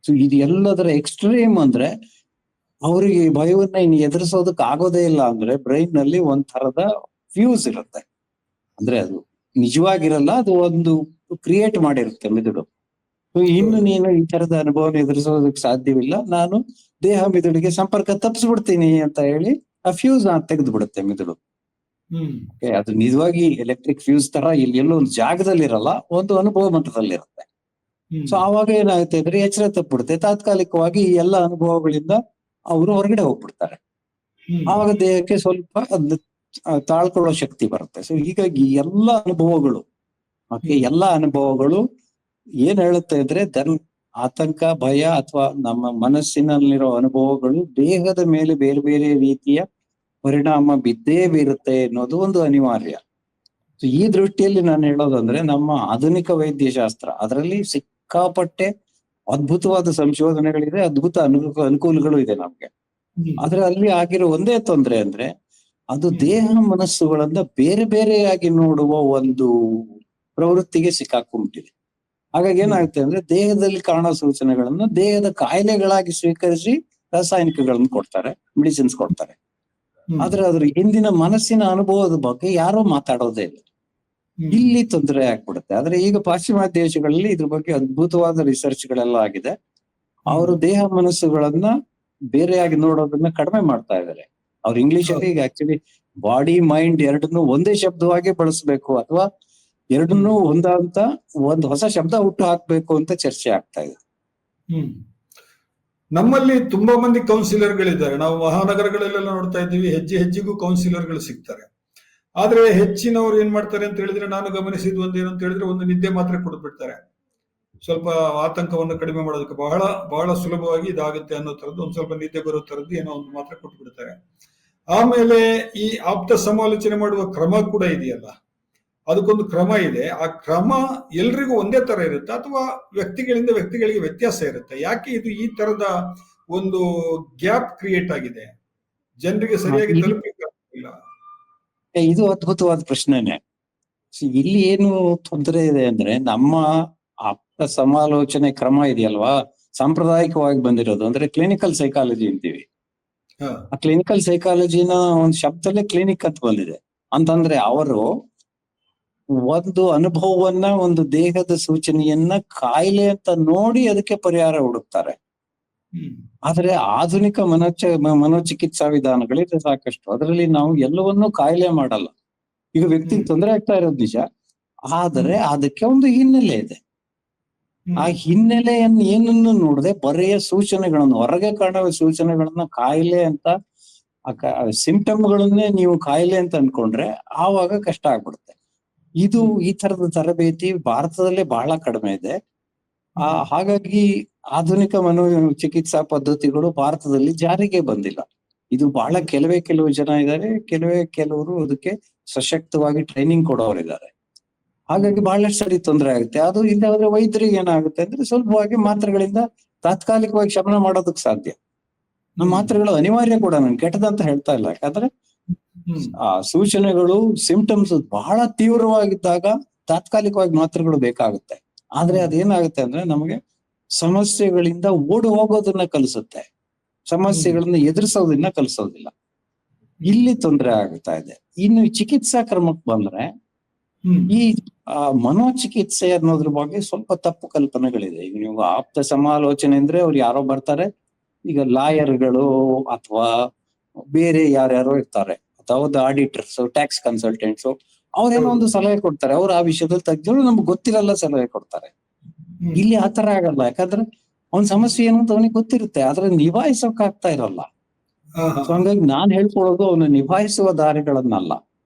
ಸೊ ಇದು ಎಲ್ಲದರ ಎಕ್ಸ್ಟ್ರೀಮ್ ಅಂದ್ರೆ ಅವರಿಗೆ ಭಯವನ್ನ ಇನ್ನು ಎದುರಿಸೋದಕ್ಕೆ ಆಗೋದೇ ಇಲ್ಲ. ಅಂದ್ರೆ ಬ್ರೈನ್ ನಲ್ಲಿ ಒಂದ್ ತರದ ಫ್ಯೂಸ್ ಇರುತ್ತೆ, ಅಂದ್ರೆ ಅದು ನಿಜವಾಗಿರಲ್ಲ, ಅದು ಒಂದು ಕ್ರಿಯೇಟ್ ಮಾಡಿರುತ್ತೆ ಮಿದುಳು. ಇನ್ನು ನೀನು ಈ ತರದ ಅನುಭವನ ಎದುರಿಸೋದಕ್ಕೆ ಸಾಧ್ಯವಿಲ್ಲ, ನಾನು ದೇಹ ಮಿದುಳಿಗೆ ಸಂಪರ್ಕ ತಪ್ಪಿಸ್ಬಿಡ್ತೀನಿ ಅಂತ ಹೇಳಿ ಆ ಫ್ಯೂಸ್ ತೆಗೆದು ಬಿಡುತ್ತೆ ಮಿದುಳು. ಅದು ನಿಜವಾಗಿ ಎಲೆಕ್ಟ್ರಿಕ್ ಫ್ಯೂಸ್ ತರ ಇಲ್ಲಿ ಎಲ್ಲೋ ಒಂದು ಜಾಗದಲ್ಲಿ ಇರಲ್ಲ, ಒಂದು ಅನುಭವ ಮಟ್ಟದಲ್ಲಿ ಇರುತ್ತೆ. ಸೊ ಆವಾಗ ಏನಾಗುತ್ತೆ ಅಂದ್ರೆ ಎಚ್ಚರ ತಪ್ಪಿಬಿಡುತ್ತೆ. ತಾತ್ಕಾಲಿಕವಾಗಿ ಈ ಎಲ್ಲ ಅನುಭವಗಳಿಂದ ಅವರು ಹೊರಗಡೆ ಹೋಗ್ಬಿಡ್ತಾರೆ. ಆವಾಗ ದೇಹಕ್ಕೆ ಸ್ವಲ್ಪ ತಾಳ್ಕೊಳ್ಳೋ ಶಕ್ತಿ ಬರುತ್ತೆ. ಸೊ ಹೀಗಾಗಿ ಎಲ್ಲ ಅನುಭವಗಳು ಏನ್ ಹೇಳುತ್ತೆ ಅಂದ್ರೆ, ಆತಂಕ ಭಯ ಅಥವಾ ನಮ್ಮ ಮನಸ್ಸಿನಲ್ಲಿರೋ ಅನುಭವಗಳು ದೇಹದ ಮೇಲೆ ಬೇರೆ ಬೇರೆ ರೀತಿಯ ಪರಿಣಾಮ ಬಿದ್ದೇ ಬೀರುತ್ತೆ ಅನ್ನೋದು ಒಂದು ಅನಿವಾರ್ಯ. ಸೊ ಈ ದೃಷ್ಟಿಯಲ್ಲಿ ನಾನು ಹೇಳೋದಂದ್ರೆ, ನಮ್ಮ ಆಧುನಿಕ ವೈದ್ಯಶಾಸ್ತ್ರ ಅದರಲ್ಲಿ ಸಿಕ್ಕಾಪಟ್ಟೆ ಅದ್ಭುತವಾದ ಸಂಶೋಧನೆಗಳಿದೆ, ಅದ್ಭುತ ಅನುಕೂಲಗಳು ಇದೆ ನಮ್ಗೆ. ಆದ್ರೆ ಅಲ್ಲಿ ಆಗಿರೋ ಒಂದೇ ತೊಂದರೆ ಅಂದ್ರೆ, ಅದು ದೇಹ ಮನಸ್ಸುಗಳನ್ನ ಬೇರೆ ಬೇರೆಯಾಗಿ ನೋಡುವ ಒಂದು ಪ್ರವೃತ್ತಿಗೆ ಸಿಕ್ಕಾಕೊಂಡ್ಬಿಟ್ಟಿದೆ. ಹಾಗಾಗಿ ಏನಾಗುತ್ತೆ ಅಂದ್ರೆ, ದೇಹದಲ್ಲಿ ಕಾಣೋ ಸೂಚನೆಗಳನ್ನ ದೇಹದ ಕಾಯಿಲೆಗಳಾಗಿ ಸ್ವೀಕರಿಸಿ ರಾಸಾಯನಿಕಗಳನ್ನು ಕೊಡ್ತಾರೆ, ಮೆಡಿಸಿನ್ಸ್ ಕೊಡ್ತಾರೆ. ಆದ್ರೆ ಅದ್ರ ಹಿಂದಿನ ಮನಸ್ಸಿನ ಅನುಭವದ ಬಗ್ಗೆ ಯಾರೋ ಮಾತಾಡೋದೇ ಇಲ್ಲ. ಇಲ್ಲಿ ತೊಂದರೆ ಆಗ್ಬಿಡುತ್ತೆ. ಆದ್ರೆ ಈಗ ಪಾಶ್ಚಿಮಾತ್ಯ ದೇಶಗಳಲ್ಲಿ ಇದ್ರ ಬಗ್ಗೆ ಅದ್ಭುತವಾದ ರಿಸರ್ಚ್ ಗಳೆಲ್ಲ ಆಗಿದೆ. ಅವರು ದೇಹ ಮನಸ್ಸುಗಳನ್ನ ಬೇರೆಯಾಗಿ ನೋಡೋದನ್ನ ಕಡಿಮೆ ಮಾಡ್ತಾ ಇದ್ದಾರೆ. ಅವ್ರು ಇಂಗ್ಲಿಷ್ ಅಲ್ಲಿ ಈಗ ಆಕ್ಚುಲಿ ಬಾಡಿ ಮೈಂಡ್ ಎರಡನ್ನೂ ಒಂದೇ ಶಬ್ದವಾಗಿ ಬಳಸಬೇಕು, ಅಥವಾ ಎರಡನ್ನೂ ಹೊಂದಂತ ಒಂದು ಹೊಸ ಶಬ್ದ ಹುಟ್ಟು ಹಾಕ್ಬೇಕು ಅಂತ ಚರ್ಚೆ ಆಗ್ತಾ ಇದೆ. ನಮ್ಮಲ್ಲಿ ತುಂಬಾ ಮಂದಿ ಕೌನ್ಸಿಲರ್ಗಳಿದ್ದಾರೆ. ನಾವು ಮಹಾನಗರಗಳಲ್ಲೆಲ್ಲ ನೋಡ್ತಾ ಇದ್ದೀವಿ, ಹೆಜ್ಜೆ ಹೆಜ್ಜೆಗೂ ಕೌನ್ಸಿಲರ್ಗಳು ಸಿಗ್ತಾರೆ. ಆದ್ರೆ ಹೆಚ್ಚಿನವ್ರು ಏನ್ ಮಾಡ್ತಾರೆ ಅಂತ ಹೇಳಿದ್ರೆ, ನಾನು ಗಮನಿಸಿದ ಒಂದೇನು ಅಂತ ಹೇಳಿದ್ರೆ, ಒಂದು ನಿದ್ದೆ ಮಾತ್ರೆ ಕೊಟ್ಬಿಡ್ತಾರೆ. ಸ್ವಲ್ಪ ಆತಂಕವನ್ನು ಕಡಿಮೆ ಮಾಡೋದಕ್ಕೆ ಬಹಳ ಬಹಳ ಸುಲಭವಾಗಿ ಇದಾಗುತ್ತೆ ಅನ್ನೋ ತರದ್ದು ಒಂದ್ ಸ್ವಲ್ಪ ನಿದ್ದೆ ಬರೋ ತರದ್ದು ಏನೋ ಒಂದು ಮಾತ್ರೆ ಕೊಟ್ಟು ಬಿಡ್ತಾರೆ. ಆಮೇಲೆ ಈ ಆಪ್ತ ಸಮಾಲೋಚನೆ ಮಾಡುವ ಕ್ರಮ ಕೂಡ ಇದೆಯಲ್ಲ, ಅದಕ್ಕೊಂದು ಕ್ರಮ ಇದೆ. ಆ ಕ್ರಮ ಎಲ್ರಿಗೂ ಒಂದೇ ತರ ಇರುತ್ತೆ ಅಥವಾ ವ್ಯಕ್ತಿಗಳಿಂದ ವ್ಯಕ್ತಿಗಳಿಗೆ ವ್ಯತ್ಯಾಸ ಇರುತ್ತೆ? ಯಾಕೆ ಇದು ಈ ತರದ ಒಂದು ಗ್ಯಾಪ್ ಕ್ರಿಯೇಟ್ ಆಗಿದೆ, ಜನರಿಗೆ ಸರಿಯಾಗಿ ತಲುಪಲಿಲ್ಲ? ಇದು ಅದ್ಭುತವಾದ ಪ್ರಶ್ನೆನೆ. ಇಲ್ಲಿ ಏನು ತೊಂದರೆ ಇದೆ ಅಂದ್ರೆ, ನಮ್ಮ ಆಪ್ತ ಸಮಾಲೋಚನೆ ಕ್ರಮ ಇದೆಯಲ್ವಾ, ಸಾಂಪ್ರದಾಯಿಕವಾಗಿ ಬಂದಿರೋದು ಅಂದ್ರೆ ಕ್ಲಿನಿಕಲ್ ಸೈಕಾಲಜಿ ಅಂತೀವಿ. ಹಾ. ಆ ಕ್ಲಿನಿಕಲ್ ಸೈಕಾಲಜಿನ ಒಂದು ಶಬ್ದಲ್ಲೇ ಕ್ಲಿನಿಕ್ ಅಂತ ಬಂದಿದೆ. ಅಂತಂದ್ರೆ ಅವರು ಒಂದು ಅನುಭವವನ್ನ, ಒಂದು ದೇಹದ ಸೂಚನೆಯನ್ನ ಕಾಯಿಲೆ ಅಂತ ನೋಡಿ ಅದಕ್ಕೆ ಪರಿಹಾರ ಹುಡುಕ್ತಾರೆ. ಹ್ಮ್. ಆದ್ರೆ ಆಧುನಿಕ ಮನೋಚಿಕಿತ್ಸಾ ವಿಧಾನಗಳಿದೆ ಸಾಕಷ್ಟು. ಅದರಲ್ಲಿ ನಾವು ಎಲ್ಲವನ್ನೂ ಕಾಯಿಲೆ ಮಾಡಲ್ಲ. ಈಗ ವ್ಯಕ್ತಿಗೆ ಹ್ಮ್. ತೊಂದರೆ ಆಗ್ತಾ ಇರೋದು ನಿಜ, ಆದರೆ ಹ್ಮ್. ಅದಕ್ಕೆ ಒಂದು ಹಿನ್ನೆಲೆ ಇದೆ. ಆ ಹ್ಮ್. ಹಿನ್ನೆಲೆಯನ್ನು ಏನನ್ನು ನೋಡದೆ ಬರೆಯ ಸೂಚನೆಗಳನ್ನು, ಹೊರಗೆ ಕಾಣುವ ಸೂಚನೆಗಳನ್ನ ಕಾಯಿಲೆ ಅಂತ, ಸಿಂಪ್ಟಮ್ಗಳನ್ನೇ ನೀವು ಕಾಯಿಲೆ ಅಂತ ಅನ್ಕೊಂಡ್ರೆ ಆವಾಗ ಕಷ್ಟ ಆಗ್ಬಿಡುತ್ತೆ. ಇದು ಹ್ಮ್. ಈ ತರದ ತರಬೇತಿ ಭಾರತದಲ್ಲೇ ಬಹಳ ಕಡಿಮೆ ಇದೆ. ಹ್ಮ್. ಹಾಗಾಗಿ ಆಧುನಿಕ ಚಿಕಿತ್ಸಾ ಪದ್ಧತಿಗಳು ಭಾರತದಲ್ಲಿ ಜಾರಿಗೆ ಬಂದಿಲ್ಲ. ಇದು ಬಹಳ ಹ್ಮ್. ಕೆಲವೇ ಜನ ಇದ್ದಾರೆ, ಕೆಲವರು ಅದಕ್ಕೆ ಸಶಕ್ತವಾಗಿ ಟ್ರೈನಿಂಗ್ ಕೊಡೋರಿದ್ದಾರೆ. ಹಾಗಾಗಿ ಬಹಳಷ್ಟು ಸರಿ ತೊಂದರೆ ಆಗುತ್ತೆ. ಅದು ಇಲ್ಲಾಂದ್ರೆ ವೈದ್ಯರಿಗೆ ಏನಾಗುತ್ತೆ ಅಂದ್ರೆ ಸುಲಭವಾಗಿ ಮಾತ್ರೆಗಳಿಂದ ತಾತ್ಕಾಲಿಕವಾಗಿ ಶಮನ ಮಾಡೋದಕ್ಕೆ ಸಾಧ್ಯ. ನಮ್ಮ ಹ್ಮ್. ಮಾತ್ರೆಗಳು ಅನಿವಾರ್ಯ ಕೂಡ, ನಾನು ಕೆಟ್ಟದಂತ ಹೇಳ್ತಾ ಇಲ್ಲ. ಯಾಕಂದ್ರೆ ಹ್ಮ್. ಆ ಸೂಚನೆಗಳು, ಸಿಂಪ್ಟಮ್ಸ್ ಬಹಳ ತೀವ್ರವಾಗಿದ್ದಾಗ ತಾತ್ಕಾಲಿಕವಾಗಿ ಮಾತ್ರೆಗಳು ಬೇಕಾಗುತ್ತೆ. ಆದ್ರೆ ಅದೇನಾಗುತ್ತೆ ಅಂದ್ರೆ ನಮಗೆ ಸಮಸ್ಯೆಗಳಿಂದ ಓಡಿ ಹೋಗೋದನ್ನ ಕಲಿಸುತ್ತೆ, ಸಮಸ್ಯೆಗಳನ್ನ ಎದುರಿಸೋದನ್ನ ಕಲಿಸೋದಿಲ್ಲ. ಇಲ್ಲಿ ತೊಂದರೆ ಆಗ್ತಾ ಇದೆ. ಇನ್ನು ಚಿಕಿತ್ಸಾ ಕ್ರಮಕ್ಕೆ ಬಂದ್ರೆ ಹ್ಮ್. ಈ ಮನೋಚಿಕಿತ್ಸೆ ಅನ್ನೋದ್ರ ಬಗ್ಗೆ ಸ್ವಲ್ಪ ತಪ್ಪು ಕಲ್ಪನೆಗಳಿದೆ. ಈಗ ನೀವು ಆಪ್ತ ಸಮಾಲೋಚನೆ ಅಂದ್ರೆ ಅವ್ರು ಯಾರೋ ಬರ್ತಾರೆ, ಈಗ ಲಾಯರ್ಗಳು ಅಥವಾ ಬೇರೆ ಯಾರ್ಯಾರೋ ಇರ್ತಾರೆ, ಅಥವಾ ಆಡಿಟರ್ಸ್, ಟ್ಯಾಕ್ಸ್ ಕನ್ಸಲ್ಟೆಂಟ್ಸ್, ಅವ್ರೇನೋ ಒಂದು ಸಲಹೆ ಕೊಡ್ತಾರೆ. ಅವ್ರು ಆ ವಿಷಯದಲ್ಲಿ ತಜ್ಞರು, ನಮ್ಗೆ ಗೊತ್ತಿರಲ್ಲ ಸಲಹೆ ಕೊಡ್ತಾರೆ. ಹ್ಮ್. ಇಲ್ಲಿ ಆತರ ಆಗಲ್ಲ. ಯಾಕಂದ್ರೆ ಅವ್ನ ಸಮಸ್ಯೆ ಏನು ಅಂತ ಅವನಿಗೆ ಗೊತ್ತಿರುತ್ತೆ, ಆದ್ರೆ ನಿಭಾಯಿಸೋಕ್ ಆಗ್ತಾ ಇರಲ್ಲ. ಹಾ, ಹಾ. ಸೊ ಹಂಗಾಗಿ ನಾನ್ ಹೇಳ್ಕೊಳ್ಳೋದು ಅವನು ನಿಭಾಯಿಸುವ ದಾರಿಗಳನ್ನಲ್ಲ.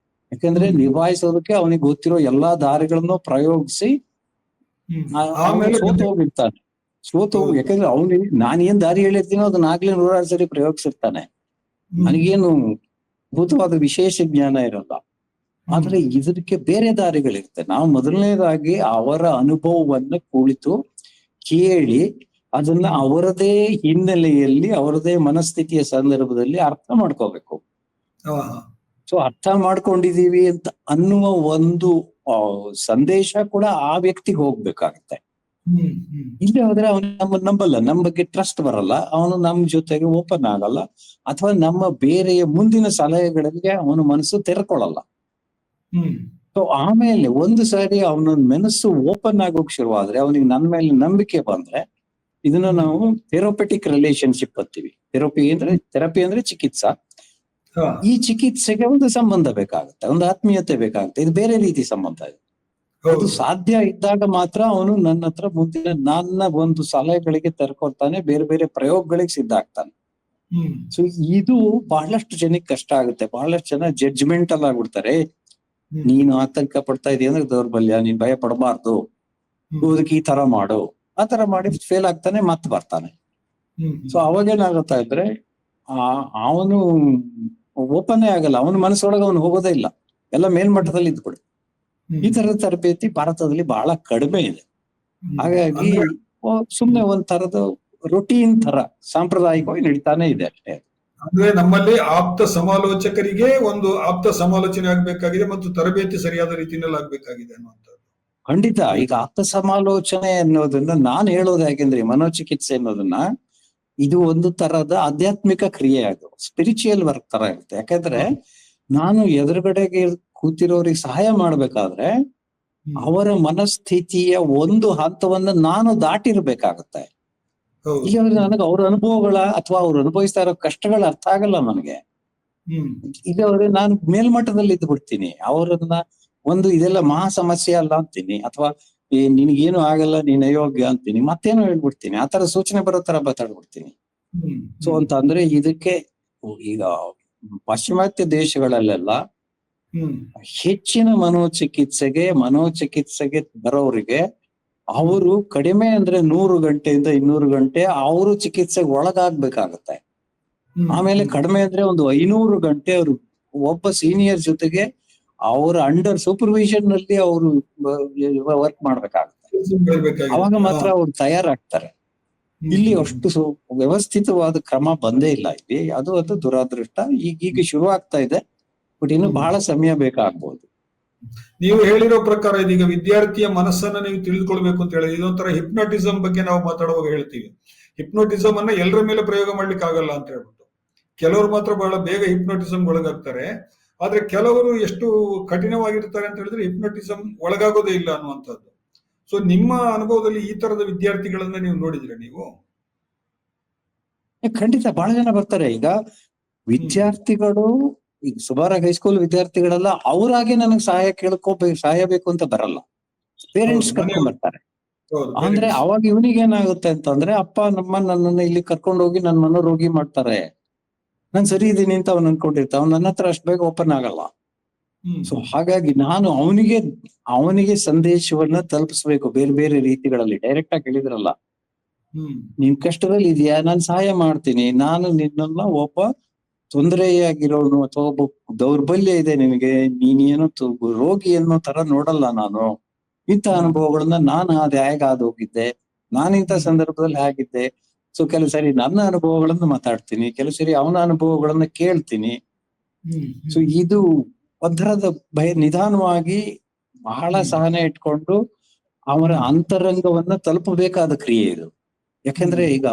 ಯಾಕಂದ್ರೆ ಹ್ಮ್. ನಿಭಾಯಿಸೋದಕ್ಕೆ ಅವನಿಗೆ ಗೊತ್ತಿರೋ ಎಲ್ಲಾ ದಾರಿಗಳನ್ನು ಪ್ರಯೋಗಿಸಿ ಹ್ಮ್. ಅವನು ಆಮೇಲೆ ಸೋತು ಹೋಗಿರ್ತಾನೆ. ಹೌದು. ಯಾಕಂದ್ರೆ ಅವನಿಗೆ ನಾನು ಏನ್ ದಾರಿ ಹೇಳಿರ್ತೀನೋ ಅದನ್ನಾಗ್ಲೇ 100 ಸರಿ ಪ್ರಯೋಗಿಸಿರ್ತಾನೆ. ಹ್ಮ್. ನನಗೇನು ಅದ್ಭುತವಾದ ವಿಶೇಷ ಜ್ಞಾನ ಇರಲ್ಲ. ಆದ್ರೆ ಹ್ಮ್. ಇದಕ್ಕೆ ಬೇರೆ ದಾರಿಗಳಿರುತ್ತೆ. ನಾವು ಮೊದಲನೇದಾಗಿ ಅವರ ಅನುಭವವನ್ನ ಕುಳಿತು ಕೇಳಿ ಅದನ್ನ ಅವರದೇ ಹಿನ್ನೆಲೆಯಲ್ಲಿ, ಅವರದೇ ಮನಸ್ಥಿತಿಯ ಸಂದರ್ಭದಲ್ಲಿ ಅರ್ಥ ಮಾಡ್ಕೋಬೇಕು. ಹಾ, ಹಾ. ಸೊ ಅರ್ಥ ಮಾಡ್ಕೊಂಡಿದೀವಿ ಅಂತ ಅನ್ನುವ ಒಂದು ಸಂದೇಶ ಕೂಡ ಆ ವ್ಯಕ್ತಿಗೆ ಹೋಗ್ಬೇಕಾಗತ್ತೆ. ಹ್ಮ್. ಹ್ಮ್. ಇಲ್ಲಿ ಹೋದ್ರೆ ಅವನು ನಮ್ಮನ್ನ ನಂಬಲ್ಲ, ನಮ್ಮ ಬಗ್ಗೆ ಟ್ರಸ್ಟ್ ಬರಲ್ಲ, ಅವನು ನಮ್ಮ ಜೊತೆಗೆ ಓಪನ್ ಆಗಲ್ಲ, ಅಥವಾ ನಮ್ಮ ಬೇರೆಯ ಮುಂದಿನ ಸಲಹೆಗಳಿಗೆ ಅವನ ಮನಸ್ಸು ತೆರ್ಕೊಳ್ಳಲ್ಲ. ಹ್ಮ್. ಸೊ ಆಮೇಲೆ ಒಂದು ಸಾರಿ ಅವನ ಮನಸ್ಸು ಓಪನ್ ಆಗೋಕ್ ಶುರುವಾದ್ರೆ, ಅವನಿಗೆ ನನ್ನ ಮೇಲೆ ನಂಬಿಕೆ ಬಂದ್ರೆ, ಇದನ್ನ ನಾವು ಥೆರಪೆಟಿಕ್ ರಿಲೇಶನ್ಶಿಪ್ ಅಂತೀವಿ. ಥೆರಪಿ ಅಂದ್ರೆ ಚಿಕಿತ್ಸಾ. ಹಾ. ಈ ಚಿಕಿತ್ಸೆಗೆ ಒಂದು ಸಂಬಂಧ ಬೇಕಾಗುತ್ತೆ, ಒಂದು ಆತ್ಮೀಯತೆ ಬೇಕಾಗುತ್ತೆ. ಇದು ಬೇರೆ ರೀತಿ ಸಂಬಂಧ ಇದೆ. ಅದು ಹೌದು. ಸಾಧ್ಯ ಇದ್ದಾಗ ಮಾತ್ರ ಅವನು ನನ್ನ ಹತ್ರ ಮುಂದಿನ ನನ್ನ ಒಂದು ಸಲಹೆಗಳಿಗೆ ತೆರ್ಕೊಳ್ತಾನೆ, ಬೇರೆ ಬೇರೆ ಪ್ರಯೋಗಗಳಿಗೆ ಸಿದ್ಧ ಆಗ್ತಾನೆ. ಹ್ಮ್. ಸೊ ಇದು ಬಹಳಷ್ಟು ಜನಕ್ಕೆ ಕಷ್ಟ ಆಗುತ್ತೆ. ಬಹಳಷ್ಟು ಜನ ಜಡ್ಜ್ಮೆಂಟಲ್ ಆಗ್ಬಿಡ್ತಾರೆ. ಹ್ಮ್. ನೀನು ಆತಂಕ ಪಡ್ತಾ ಇದೀಯ ಅಂದ್ರೆ ದೌರ್ಬಲ್ಯ, ನೀನ್ ಭಯ ಪಡಬಾರ್ದು, ಹ್ಮ್. ಅದಕ್ಕೆ ಈ ತರ ಮಾಡು, ಆ ತರ ಮಾಡಿ ಫೇಲ್ ಆಗ್ತಾನೆ, ಮತ್ತೆ ಬರ್ತಾನೆ. ಹ್ಮ್. ಸೊ ಅವಾಗೇನಾಗುತ್ತಾ ಇದ್ರೆ ಅವನು ಓಪನ್ನೇ ಆಗಲ್ಲ, ಅವನ ಮನಸ್ಸೊಳಗೆ ಅವನು ಹೋಗೋದೇ ಇಲ್ಲ, ಎಲ್ಲ ಮೇಲ್ಮಟ್ಟದಲ್ಲಿ ಇದ್ಬಿಡು. ಹ್ಮ್. ಈ ತರದ ತರಬೇತಿ ಭಾರತದಲ್ಲಿ ಬಹಳ ಕಡಿಮೆ ಇದೆ. ಹ್ಮ್. ಹಾಗಾಗಿ ಅಂದ್ರೆ ಸುಮ್ನೆ ಒಂದ್ ತರದ ರೊಟೀನ್ ತರ ಸಾಂಪ್ರದಾಯಿಕವಾಗಿ ನಡೀತಾನೆ ಇದೆ ಅಷ್ಟೇ. ಅಂದ್ರೆ ನಮ್ಮಲ್ಲಿ ಆಪ್ತ ಸಮಾಲೋಚಕರಿಗೆ ಒಂದು ಆಪ್ತ ಸಮಾಲೋಚನೆ ಆಗ್ಬೇಕಾಗಿದೆ ಮತ್ತು ತರಬೇತಿ ಸರಿಯಾದ ರೀತಿಯಲ್ಲಿ ಆಗ್ಬೇಕಾಗಿದೆ ಅನ್ನುವಂಥದ್ದು. ಖಂಡಿತ. ಈಗ ಆಪ್ತ ಸಮಾಲೋಚನೆ ಅನ್ನೋದನ್ನ ನಾನು ಹೇಳೋದು ಯಾಕೆಂದ್ರೆ, ಮನೋಚಿಕಿತ್ಸೆ ಅನ್ನೋದನ್ನ ಇದು ಒಂದು ತರದ ಆಧ್ಯಾತ್ಮಿಕ ಕ್ರಿಯೆ, ಅದು ಸ್ಪಿರಿಚುವಲ್ ವರ್ಕ್ ತರ ಇರುತ್ತೆ. ಯಾಕಂದ್ರೆ ನಾನು ಎದುರುಗಡೆಗೆ ಕೂತಿರೋರಿಗೆ ಸಹಾಯ ಮಾಡ್ಬೇಕಾದ್ರೆ ಅವರ ಮನಸ್ಥಿತಿಯ ಒಂದು ಹಂತವನ್ನ ನಾನು ದಾಟಿರ್ಬೇಕಾಗತ್ತೆ. ಹೌದು. ಈಗ ನನಗೆ ಅವ್ರ ಅನುಭವಗಳ ಅಥವಾ ಅವ್ರು ಅನುಭವಿಸ್ತಾ ಇರೋ ಕಷ್ಟಗಳ ಅರ್ಥ ಆಗಲ್ಲ ನನಗೆ. ಹ್ಮ್. ಈಗ ನಾನು ಮೇಲ್ಮಟ್ಟದಲ್ಲಿ ಇದ್ದು ಬಿಡ್ತೀನಿ, ಅವರನ್ನ ಒಂದು ಇದೆಲ್ಲ ಮಹಾ ಸಮಸ್ಯೆ ಅಲ್ಲ ಅಂತೀನಿ, ಅಥವಾ ನಿನಗೇನು ಆಗಲ್ಲ, ನೀನ್ ಅಯೋಗ್ಯ ಅಂತೀನಿ, ಮತ್ತೇನೋ ಹೇಳ್ಬಿಡ್ತೀನಿ, ಆತರ ಸೂಚನೆ ಬರೋ ತರ ಮಾತಾಡ್ಬಿಡ್ತೀನಿ. ಹ್ಮ್. ಸೊ ಅಂತ ಅಂದ್ರೆ ಇದಕ್ಕೆ ಈಗ ಪಾಶ್ಚಿಮಾತ್ಯ ದೇಶಗಳಲ್ಲೆಲ್ಲ ಹ್ಮ್. ಹೆಚ್ಚಿನ ಮನೋಚಿಕಿತ್ಸೆಗೆ ಬರೋರಿಗೆ ಅವರು ಕಡಿಮೆ ಅಂದ್ರೆ 100 ಗಂಟೆಯಿಂದ 200 ಗಂಟೆ ಅವರು ಚಿಕಿತ್ಸೆಗೆ ಒಳಗಾಗ್ಬೇಕಾಗತ್ತೆ. ಆಮೇಲೆ ಕಡಿಮೆ ಅಂದ್ರೆ ಒಂದು 500 ಗಂಟೆ ಅವರು ಒಬ್ಬ ಸೀನಿಯರ್ ಜೊತೆಗೆ ಅವರ ಅಂಡರ್ ಸೂಪರ್ವಿಷನ್ ನಲ್ಲಿ ಅವರು ವರ್ಕ್ ಮಾಡ್ಬೇಕಾಗುತ್ತೆ. ಅವಾಗ ಮಾತ್ರ ಅವ್ರು ತಯಾರಾಗ್ತಾರೆ. ಇಲ್ಲಿ ಅಷ್ಟು ವ್ಯವಸ್ಥಿತವಾದ ಕ್ರಮ ಬಂದೇ ಇಲ್ಲ ಇಲ್ಲಿ. ಅದು ಒಂದು ದುರಾದೃಷ್ಟ. ಈಗ ಶುರು ಆಗ್ತಾ ಇದೆ, ಬಟ್ ಇನ್ನು ಬಹಳ ಸಮಯ ಬೇಕಾಗ್ಬೋದು. ನೀವು ಹೇಳಿರೋ ಪ್ರಕಾರ ಇದೀಗ ವಿದ್ಯಾರ್ಥಿಯ ಮನಸ್ಸನ್ನ ನೀವು ತಿಳಿದುಕೊಳ್ಬೇಕು ಅಂತ ಹೇಳಿ, ಇದೊಂಥರ ಹಿಪ್ನೋಟಿಸಂ ಬಗ್ಗೆ ನಾವು ಮಾತಾಡುವಾಗ ಹೇಳ್ತೀವಿ. ಹಿಪ್ನೋಟಿಸಂ ಅನ್ನ ಎಲ್ಲರ ಮೇಲೆ ಪ್ರಯೋಗ ಮಾಡ್ಲಿಕ್ಕೆ ಆಗಲ್ಲ ಅಂತ ಹೇಳ್ಬಿಟ್ಟು ಕೆಲವರು ಮಾತ್ರ ಬಹಳ ಬೇಗ ಹಿಪ್ನೋಟಿಸಮ್ ಒಳಗಾಗ್ತಾರೆ. ಆದ್ರೆ ಕೆಲವರು ಎಷ್ಟು ಕಠಿಣವಾಗಿರ್ತಾರೆ ಅಂತ ಹೇಳಿದ್ರೆ ಹಿಪ್ನೋಟಿಸಮ್ ಒಳಗಾಗೋದೇ ಇಲ್ಲ ಅನ್ನುವಂಥದ್ದು. ಸೊ ನಿಮ್ಮ ಅನುಭವದಲ್ಲಿ ಈ ತರದ ವಿದ್ಯಾರ್ಥಿಗಳನ್ನ ನೀವು ನೋಡಿದ್ರೆ ನೀವು? ಖಂಡಿತ ಬಹಳ ಜನ ಬರ್ತಾರೆ. ಈಗ ವಿದ್ಯಾರ್ಥಿಗಳು ಈಗ ಸುಮಾರಾಗಿ ಹೈಸ್ಕೂಲ್ ವಿದ್ಯಾರ್ಥಿಗಳೆಲ್ಲ ಅವರಾಗೆ ನನಗೆ ಸಹಾಯ ಬೇಕು ಅಂತ ಬರಲ್ಲ, ಪೇರೆಂಟ್ಸ್ ಕರ್ಕೊಂಡ್ ಬರ್ತಾರೆ. ಅಂದ್ರೆ ಅವಾಗ ಇವನಿಗೆ ಏನಾಗುತ್ತೆ ಅಂತಂದ್ರೆ, ಅಪ್ಪ ನನ್ನನ್ನ ಇಲ್ಲಿ ಕರ್ಕೊಂಡು ಹೋಗಿ ನನ್ನ ಮನೋರೋಗಿ ಮಾಡ್ತಾರೆ, ನಾನ್ ಸರಿ ಇದೀನಿ ಅಂತ ಅವ್ನು ಅನ್ಕೊಂಡಿರ್ತಾವ, ನನ್ನ ಹತ್ರ ಅಷ್ಟು ಬೇಗ ಓಪನ್ ಆಗಲ್ಲ. ಸೊ ಹಾಗಾಗಿ ನಾನು ಅವನಿಗೆ ಸಂದೇಶವನ್ನ ತಲುಪಿಸ್ಬೇಕು ಬೇರೆ ಬೇರೆ ರೀತಿಗಳಲ್ಲಿ. ಡೈರೆಕ್ಟ್ ಆಗಿ ಹೇಳಿದ್ರಲ್ಲ, ನೀನ್ ಕಷ್ಟದಲ್ಲಿ ಇದೆಯಾ, ನಾನು ಸಹಾಯ ಮಾಡ್ತೀನಿ, ನಾನು ನಿನ್ನನ್ನ ಒಬ್ಬ ತೊಂದರೆಯಾಗಿರೋನು ಅಥವಾ ಒಬ್ಬ ದೌರ್ಬಲ್ಯ ಇದೆ ನಿನಗೆ, ನೀನೇನೋ ರೋಗಿ ಅನ್ನೋ ತರ ನೋಡಲ್ಲ ನಾನು. ಇಂಥ ಅನುಭವಗಳನ್ನ ನಾನು ಹೇಗಾಗೋಗಿದ್ದೆ, ನಾನು ಇಂಥ ಸಂದರ್ಭದಲ್ಲಿ ಹೇಗಿದ್ದೆ. ಸೊ ಕೆಲವು ಸರಿ ನನ್ನ ಅನುಭವಗಳನ್ನ ಮಾತಾಡ್ತೀನಿ, ಕೆಲವು ಸರಿ ಅವನ ಅನುಭವಗಳನ್ನ ಕೇಳ್ತೀನಿ. ಸೊ ಇದು ಒಂಥರದ ನಿಧಾನವಾಗಿ ಬಹಳ ಸಹನೆ ಇಟ್ಕೊಂಡು ಅವರ ಅಂತರಂಗವನ್ನ ತಲುಪಬೇಕಾದ ಕ್ರಿಯೆ ಇದು. ಯಾಕಂದ್ರೆ ಈಗ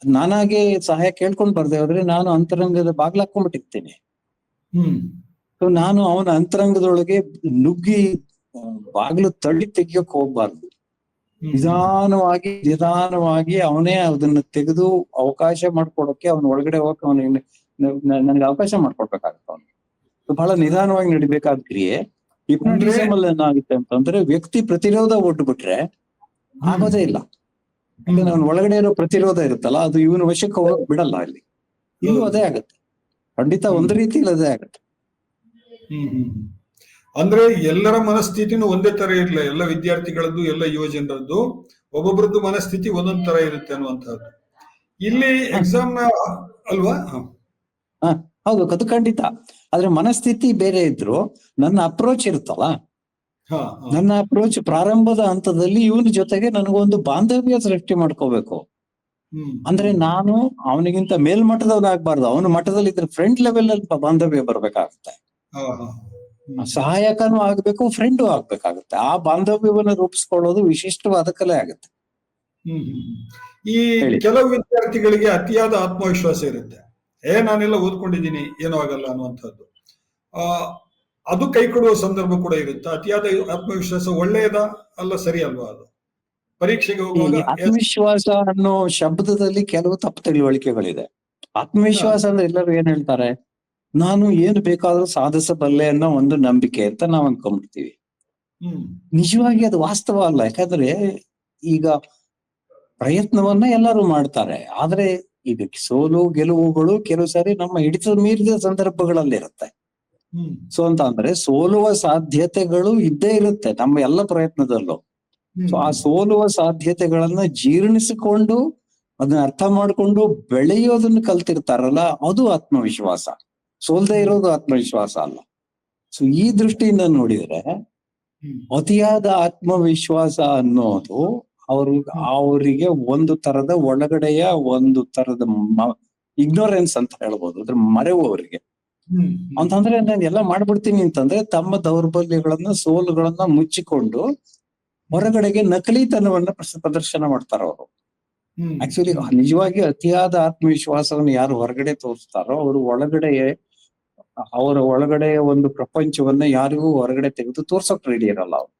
ನಾನಾಗೆ ಸಹಾಯ ಕೇಳ್ಕೊಂಡ್ ಬರ್ದೆ ಹೋದ್ರೆ ನಾನು ಅಂತರಂಗದ ಬಾಗ್ಲಾಕೊಂಡ್ಬಿಟ್ಟಿರ್ತೀನಿ. ಸೊ ನಾನು ಅವನ ಅಂತರಂಗದೊಳಗೆ ನುಗ್ಗಿ ಬಾಗ್ಲು ತಳ್ಳಿ ತೆಗಿಯೋಕ್ ಹೋಗ್ಬಾರ್ದು. ನಿಧಾನವಾಗಿ ಅವನೇ ಅದನ್ನ ತೆಗೆದು ಅವಕಾಶ ಮಾಡ್ಕೊಡಕ್ಕೆ, ಅವನ ಒಳಗಡೆ ಹೋಗಕ್ಕೆ ಅವನಿಗೆ ನನಗೆ ಅವಕಾಶ ಮಾಡ್ಕೊಡ್ಬೇಕಾಗತ್ತೆ. ಅವನಿಗೆ ಬಹಳ ನಿಧಾನವಾಗಿ ನಡಿಬೇಕಾದ ಕ್ರಿಯೆ. ಹಿಪ್ನೋಟಿಸಮ್ ಅಲ್ಲಿ ಏನಾಗುತ್ತೆ ಅಂತಂದ್ರೆ, ವ್ಯಕ್ತಿ ಪ್ರತಿರೋಧ ಒಡ್ಬಿಟ್ರೆ ಆಗೋದೇ ಇಲ್ಲ. ಯಾಕಂದ್ರೆ ಅವನ ಒಳಗಡೆ ಇರೋ ಪ್ರತಿರೋಧ ಇರುತ್ತಲ್ಲ, ಅದು ಇವನ ವಶಕ್ಕೆ ಹೋಗಕ್ ಬಿಡಲ್ಲ. ಇಲ್ಲೂ ಅದೇ ಆಗತ್ತೆ, ಖಂಡಿತ ಒಂದು ರೀತಿಯಲ್ಲಿ ಅದೇ ಆಗತ್ತೆ. ಅಂದ್ರೆ ಎಲ್ಲರ ಮನಸ್ಥಿತಿನೂ ಒಂದೇ ತರ ಇರ್ಲಿಲ್ಲ, ಎಲ್ಲ ವಿದ್ಯಾರ್ಥಿಗಳದ್ದು ಎಲ್ಲ ಯುವ ಜನರದ್ದು ಒಬ್ಬೊಬ್ರದ್ದು ಮನಸ್ಥಿತಿ ಒಂದೊಂದ್ ತರ ಇರುತ್ತೆ ಅನ್ನುವಂಥದ್ದು ಇಲ್ಲಿ ಎಕ್ಸಾಮ್ ನ ಅಲ್ವಾ? ಹೌದು, ಅದು ಖಂಡಿತ. ಆದ್ರೆ ಮನಸ್ಥಿತಿ ಬೇರೆ ಇದ್ರು ನನ್ನ ಅಪ್ರೋಚ್ ಇರುತ್ತಲ್ಲ, ನನ್ನ ಅಪ್ರೋಚ್ ಪ್ರಾರಂಭದ ಹಂತದಲ್ಲಿ ಇವನ ಜೊತೆಗೆ ನನಗೊಂದು ಬಾಂಧವ್ಯ ಸೃಷ್ಟಿ ಮಾಡ್ಕೋಬೇಕು. ಅಂದ್ರೆ ನಾನು ಅವನಿಗಿಂತ ಮೇಲ್ಮಟ್ಟದವನಾಗ್ಬಾರ್ದು, ಅವನ ಮಟ್ಟದಲ್ಲಿ ಇದ್ರೆ ಫ್ರೆಂಡ್ ಲೆವೆಲ್ ಅಲ್ಲಿ ಬಾಂಧವ್ಯ ಬರ್ಬೇಕಾಗುತ್ತೆ. ಸಹಾಯಕನೂ ಆಗ್ಬೇಕು, ಫ್ರೆಂಡು ಆಗ್ಬೇಕಾಗುತ್ತೆ. ಆ ಬಾಂಧವ್ಯವನ್ನ ರೂಪಿಸ್ಕೊಳ್ಳೋದು ವಿಶಿಷ್ಟವಾದ ಕಲೆ ಆಗುತ್ತೆ. ಈ ಕೆಲವು ವಿದ್ಯಾರ್ಥಿಗಳಿಗೆ ಅತಿಯಾದ ಆತ್ಮವಿಶ್ವಾಸ ಇರುತ್ತೆ, ನಾನೆಲ್ಲ ಓದ್ಕೊಂಡಿದ್ದೀನಿ ಏನೋ ಆಗಲ್ಲ ಅನ್ನುವಂಥದ್ದು. ಅದು ಕೈ ಕೊಡುವ ಸಂದರ್ಭ ಕೂಡ ಇರುತ್ತೆ. ಅತಿಯಾದ ಆತ್ಮವಿಶ್ವಾಸ ಒಳ್ಳೆಯದ ಅಲ್ಲ, ಸರಿ ಅಲ್ವಾ? ಅದು ಪರೀಕ್ಷೆಗೆ ಹೋಗುವಾಗ ಆತ್ಮವಿಶ್ವಾಸ ಅನ್ನೋ ಶಬ್ದದಲ್ಲಿ ಕೆಲವು ತಪ್ಪು ತಿಳುವಳಿಕೆಗಳಿದೆ. ಆತ್ಮವಿಶ್ವಾಸ ಅಂದ್ರೆ ಎಲ್ಲರೂ ಏನ್ ಹೇಳ್ತಾರೆ, ನಾನು ಏನು ಬೇಕಾದ್ರೂ ಸಾಧಿಸಬಲ್ಲೆ ಅನ್ನೋ ಒಂದು ನಂಬಿಕೆ ಅಂತ ನಾವ್ ಅನ್ಕೊಂಡ್ಬಿಡ್ತೀವಿ. ನಿಜವಾಗಿ ಅದು ವಾಸ್ತವ ಅಲ್ಲ. ಯಾಕಂದ್ರೆ ಈಗ ಪ್ರಯತ್ನವನ್ನ ಎಲ್ಲರೂ ಮಾಡ್ತಾರೆ, ಆದ್ರೆ ಇದು ಸೋಲು ಗೆಲುವುಗಳು ಕೆಲವು ಸಾರಿ ನಮ್ಮ ಹಿಡಿತ ಮೀರಿದ ಸಂದರ್ಭಗಳಲ್ಲಿ ಇರುತ್ತೆ. ಸೊ ಅಂತ ಅಂದ್ರೆ ಸೋಲುವ ಸಾಧ್ಯತೆಗಳು ಇದ್ದೇ ಇರುತ್ತೆ ನಮ್ಮ ಎಲ್ಲ ಪ್ರಯತ್ನದಲ್ಲೂ. ಸೊ ಆ ಸೋಲುವ ಸಾಧ್ಯತೆಗಳನ್ನ ಜೀರ್ಣಿಸಿಕೊಂಡು ಅದನ್ನ ಅರ್ಥ ಮಾಡ್ಕೊಂಡು ಬೆಳೆಯೋದನ್ನ ಕಲ್ತಿರ್ತಾರಲ್ಲ, ಅದು ಆತ್ಮವಿಶ್ವಾಸ. ಸೋಲ್ದೇ ಇರೋದು ಆತ್ಮವಿಶ್ವಾಸ ಅಲ್ಲ. ಸೊ ಈ ದೃಷ್ಟಿಯಿಂದ ನೋಡಿದ್ರೆ ಅತಿಯಾದ ಆತ್ಮವಿಶ್ವಾಸ ಅನ್ನೋದು ಅವರಿಗೆ ಒಂದು ತರದ ಒಳಗಡೆಯ ಒಂದು ತರದ ಇಗ್ನೋರೆನ್ಸ್ ಅಂತ ಹೇಳ್ಬೋದು, ಅದ್ರ ಮರೆವು ಅವರಿಗೆ. ಅಂತಂದ್ರೆ ನಾನು ಎಲ್ಲ ಮಾಡ್ಬಿಡ್ತೀನಿ ಅಂತಂದ್ರೆ ತಮ್ಮ ದೌರ್ಬಲ್ಯಗಳನ್ನ ಸೋಲುಗಳನ್ನ ಮುಚ್ಚಿಕೊಂಡು ಹೊರಗಡೆಗೆ ನಕಲಿತನವನ್ನ ಪ್ರದರ್ಶನ ಮಾಡ್ತಾರ ಅವರು. ಆಕ್ಚುಲಿ ನಿಜವಾಗಿ ಅತಿಯಾದ ಆತ್ಮವಿಶ್ವಾಸವನ್ನು ಯಾರು ಹೊರಗಡೆ ತೋರಿಸ್ತಾರೋ ಅವರ ಒಳಗಡೆ ಒಂದು ಪ್ರಪಂಚವನ್ನ ಯಾರಿಗೂ ಹೊರಗಡೆ ತೆಗೆದು ತೋರ್ಸಕ್ ರೆಡಿ ಇರಲ್ಲ ಅವ್ರು.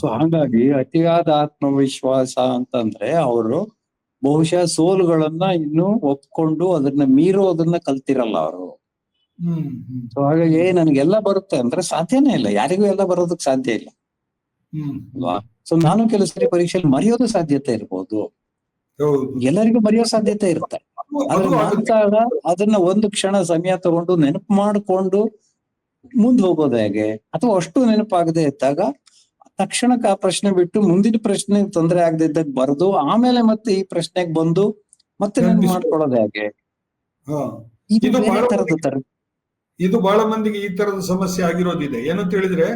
ಸೊ ಹಾಗಾಗಿ ಅತಿಯಾದ ಆತ್ಮವಿಶ್ವಾಸ ಅಂತಂದ್ರೆ ಅವರು ಬಹುಶಃ ಸೋಲುಗಳನ್ನ ಇನ್ನು ಒಪ್ಕೊಂಡು ಅದನ್ನ ಮೀರೋದನ್ನ ಕಲ್ತಿರಲ್ಲ ಅವರು. ಸೊ ಹಾಗಾಗಿ ನನ್ಗೆಲ್ಲ ಬರುತ್ತೆ ಅಂದ್ರೆ ಸಾಧ್ಯನೇ ಇಲ್ಲ, ಯಾರಿಗೂ ಎಲ್ಲ ಬರೋದಕ್ ಸಾಧ್ಯ ಇಲ್ಲ ಅಲ್ವಾ? ಸೊ ನಾನು ಕೆಲವು ಸರಿ ಪರೀಕ್ಷೆಯಲ್ಲಿ ಮರೆಯೋದು ಸಾಧ್ಯತೆ ಇರ್ಬೋದು, ಎಲ್ಲರಿಗೂ ಮರೆಯೋ ಸಾಧ್ಯತೆ ಇರುತ್ತೆ. ಆದ್ರೆ ನಂತರ ಅದನ್ನ ಒಂದು ಕ್ಷಣ ಸಮಯ ತಗೊಂಡು ನೆನಪು ಮಾಡ್ಕೊಂಡು ಮುಂದೆ ಹೋಗೋದು ಹೇಗೆ, ಅಥವಾ ಅಷ್ಟು ನೆನಪಾಗದೆ ಇದ್ದಾಗ ತಕ್ಷಣಕ್ಕೆ ಆ ಪ್ರಶ್ನೆ ಬಿಟ್ಟು ಮುಂದಿನ ಪ್ರಶ್ನೆ ತೊಂದರೆ ಆಗದೆ ಇದ್ದಾಗ ಬರೆದು ಆಮೇಲೆ ಮತ್ತೆ ಈ ಪ್ರಶ್ನೆಗೆ ಬಂದು ಮತ್ತೆ ನೆನಪು ಮಾಡ್ಕೊಳ್ಳೋದು ಹೇಗೆ? ಇದು ಬಹಳ ಮಂದಿಗೆ ಈ ತರದ ಸಮಸ್ಯೆ ಆಗಿರೋದಿದೆ. ಏನಂತ ಹೇಳಿದ್ರೆ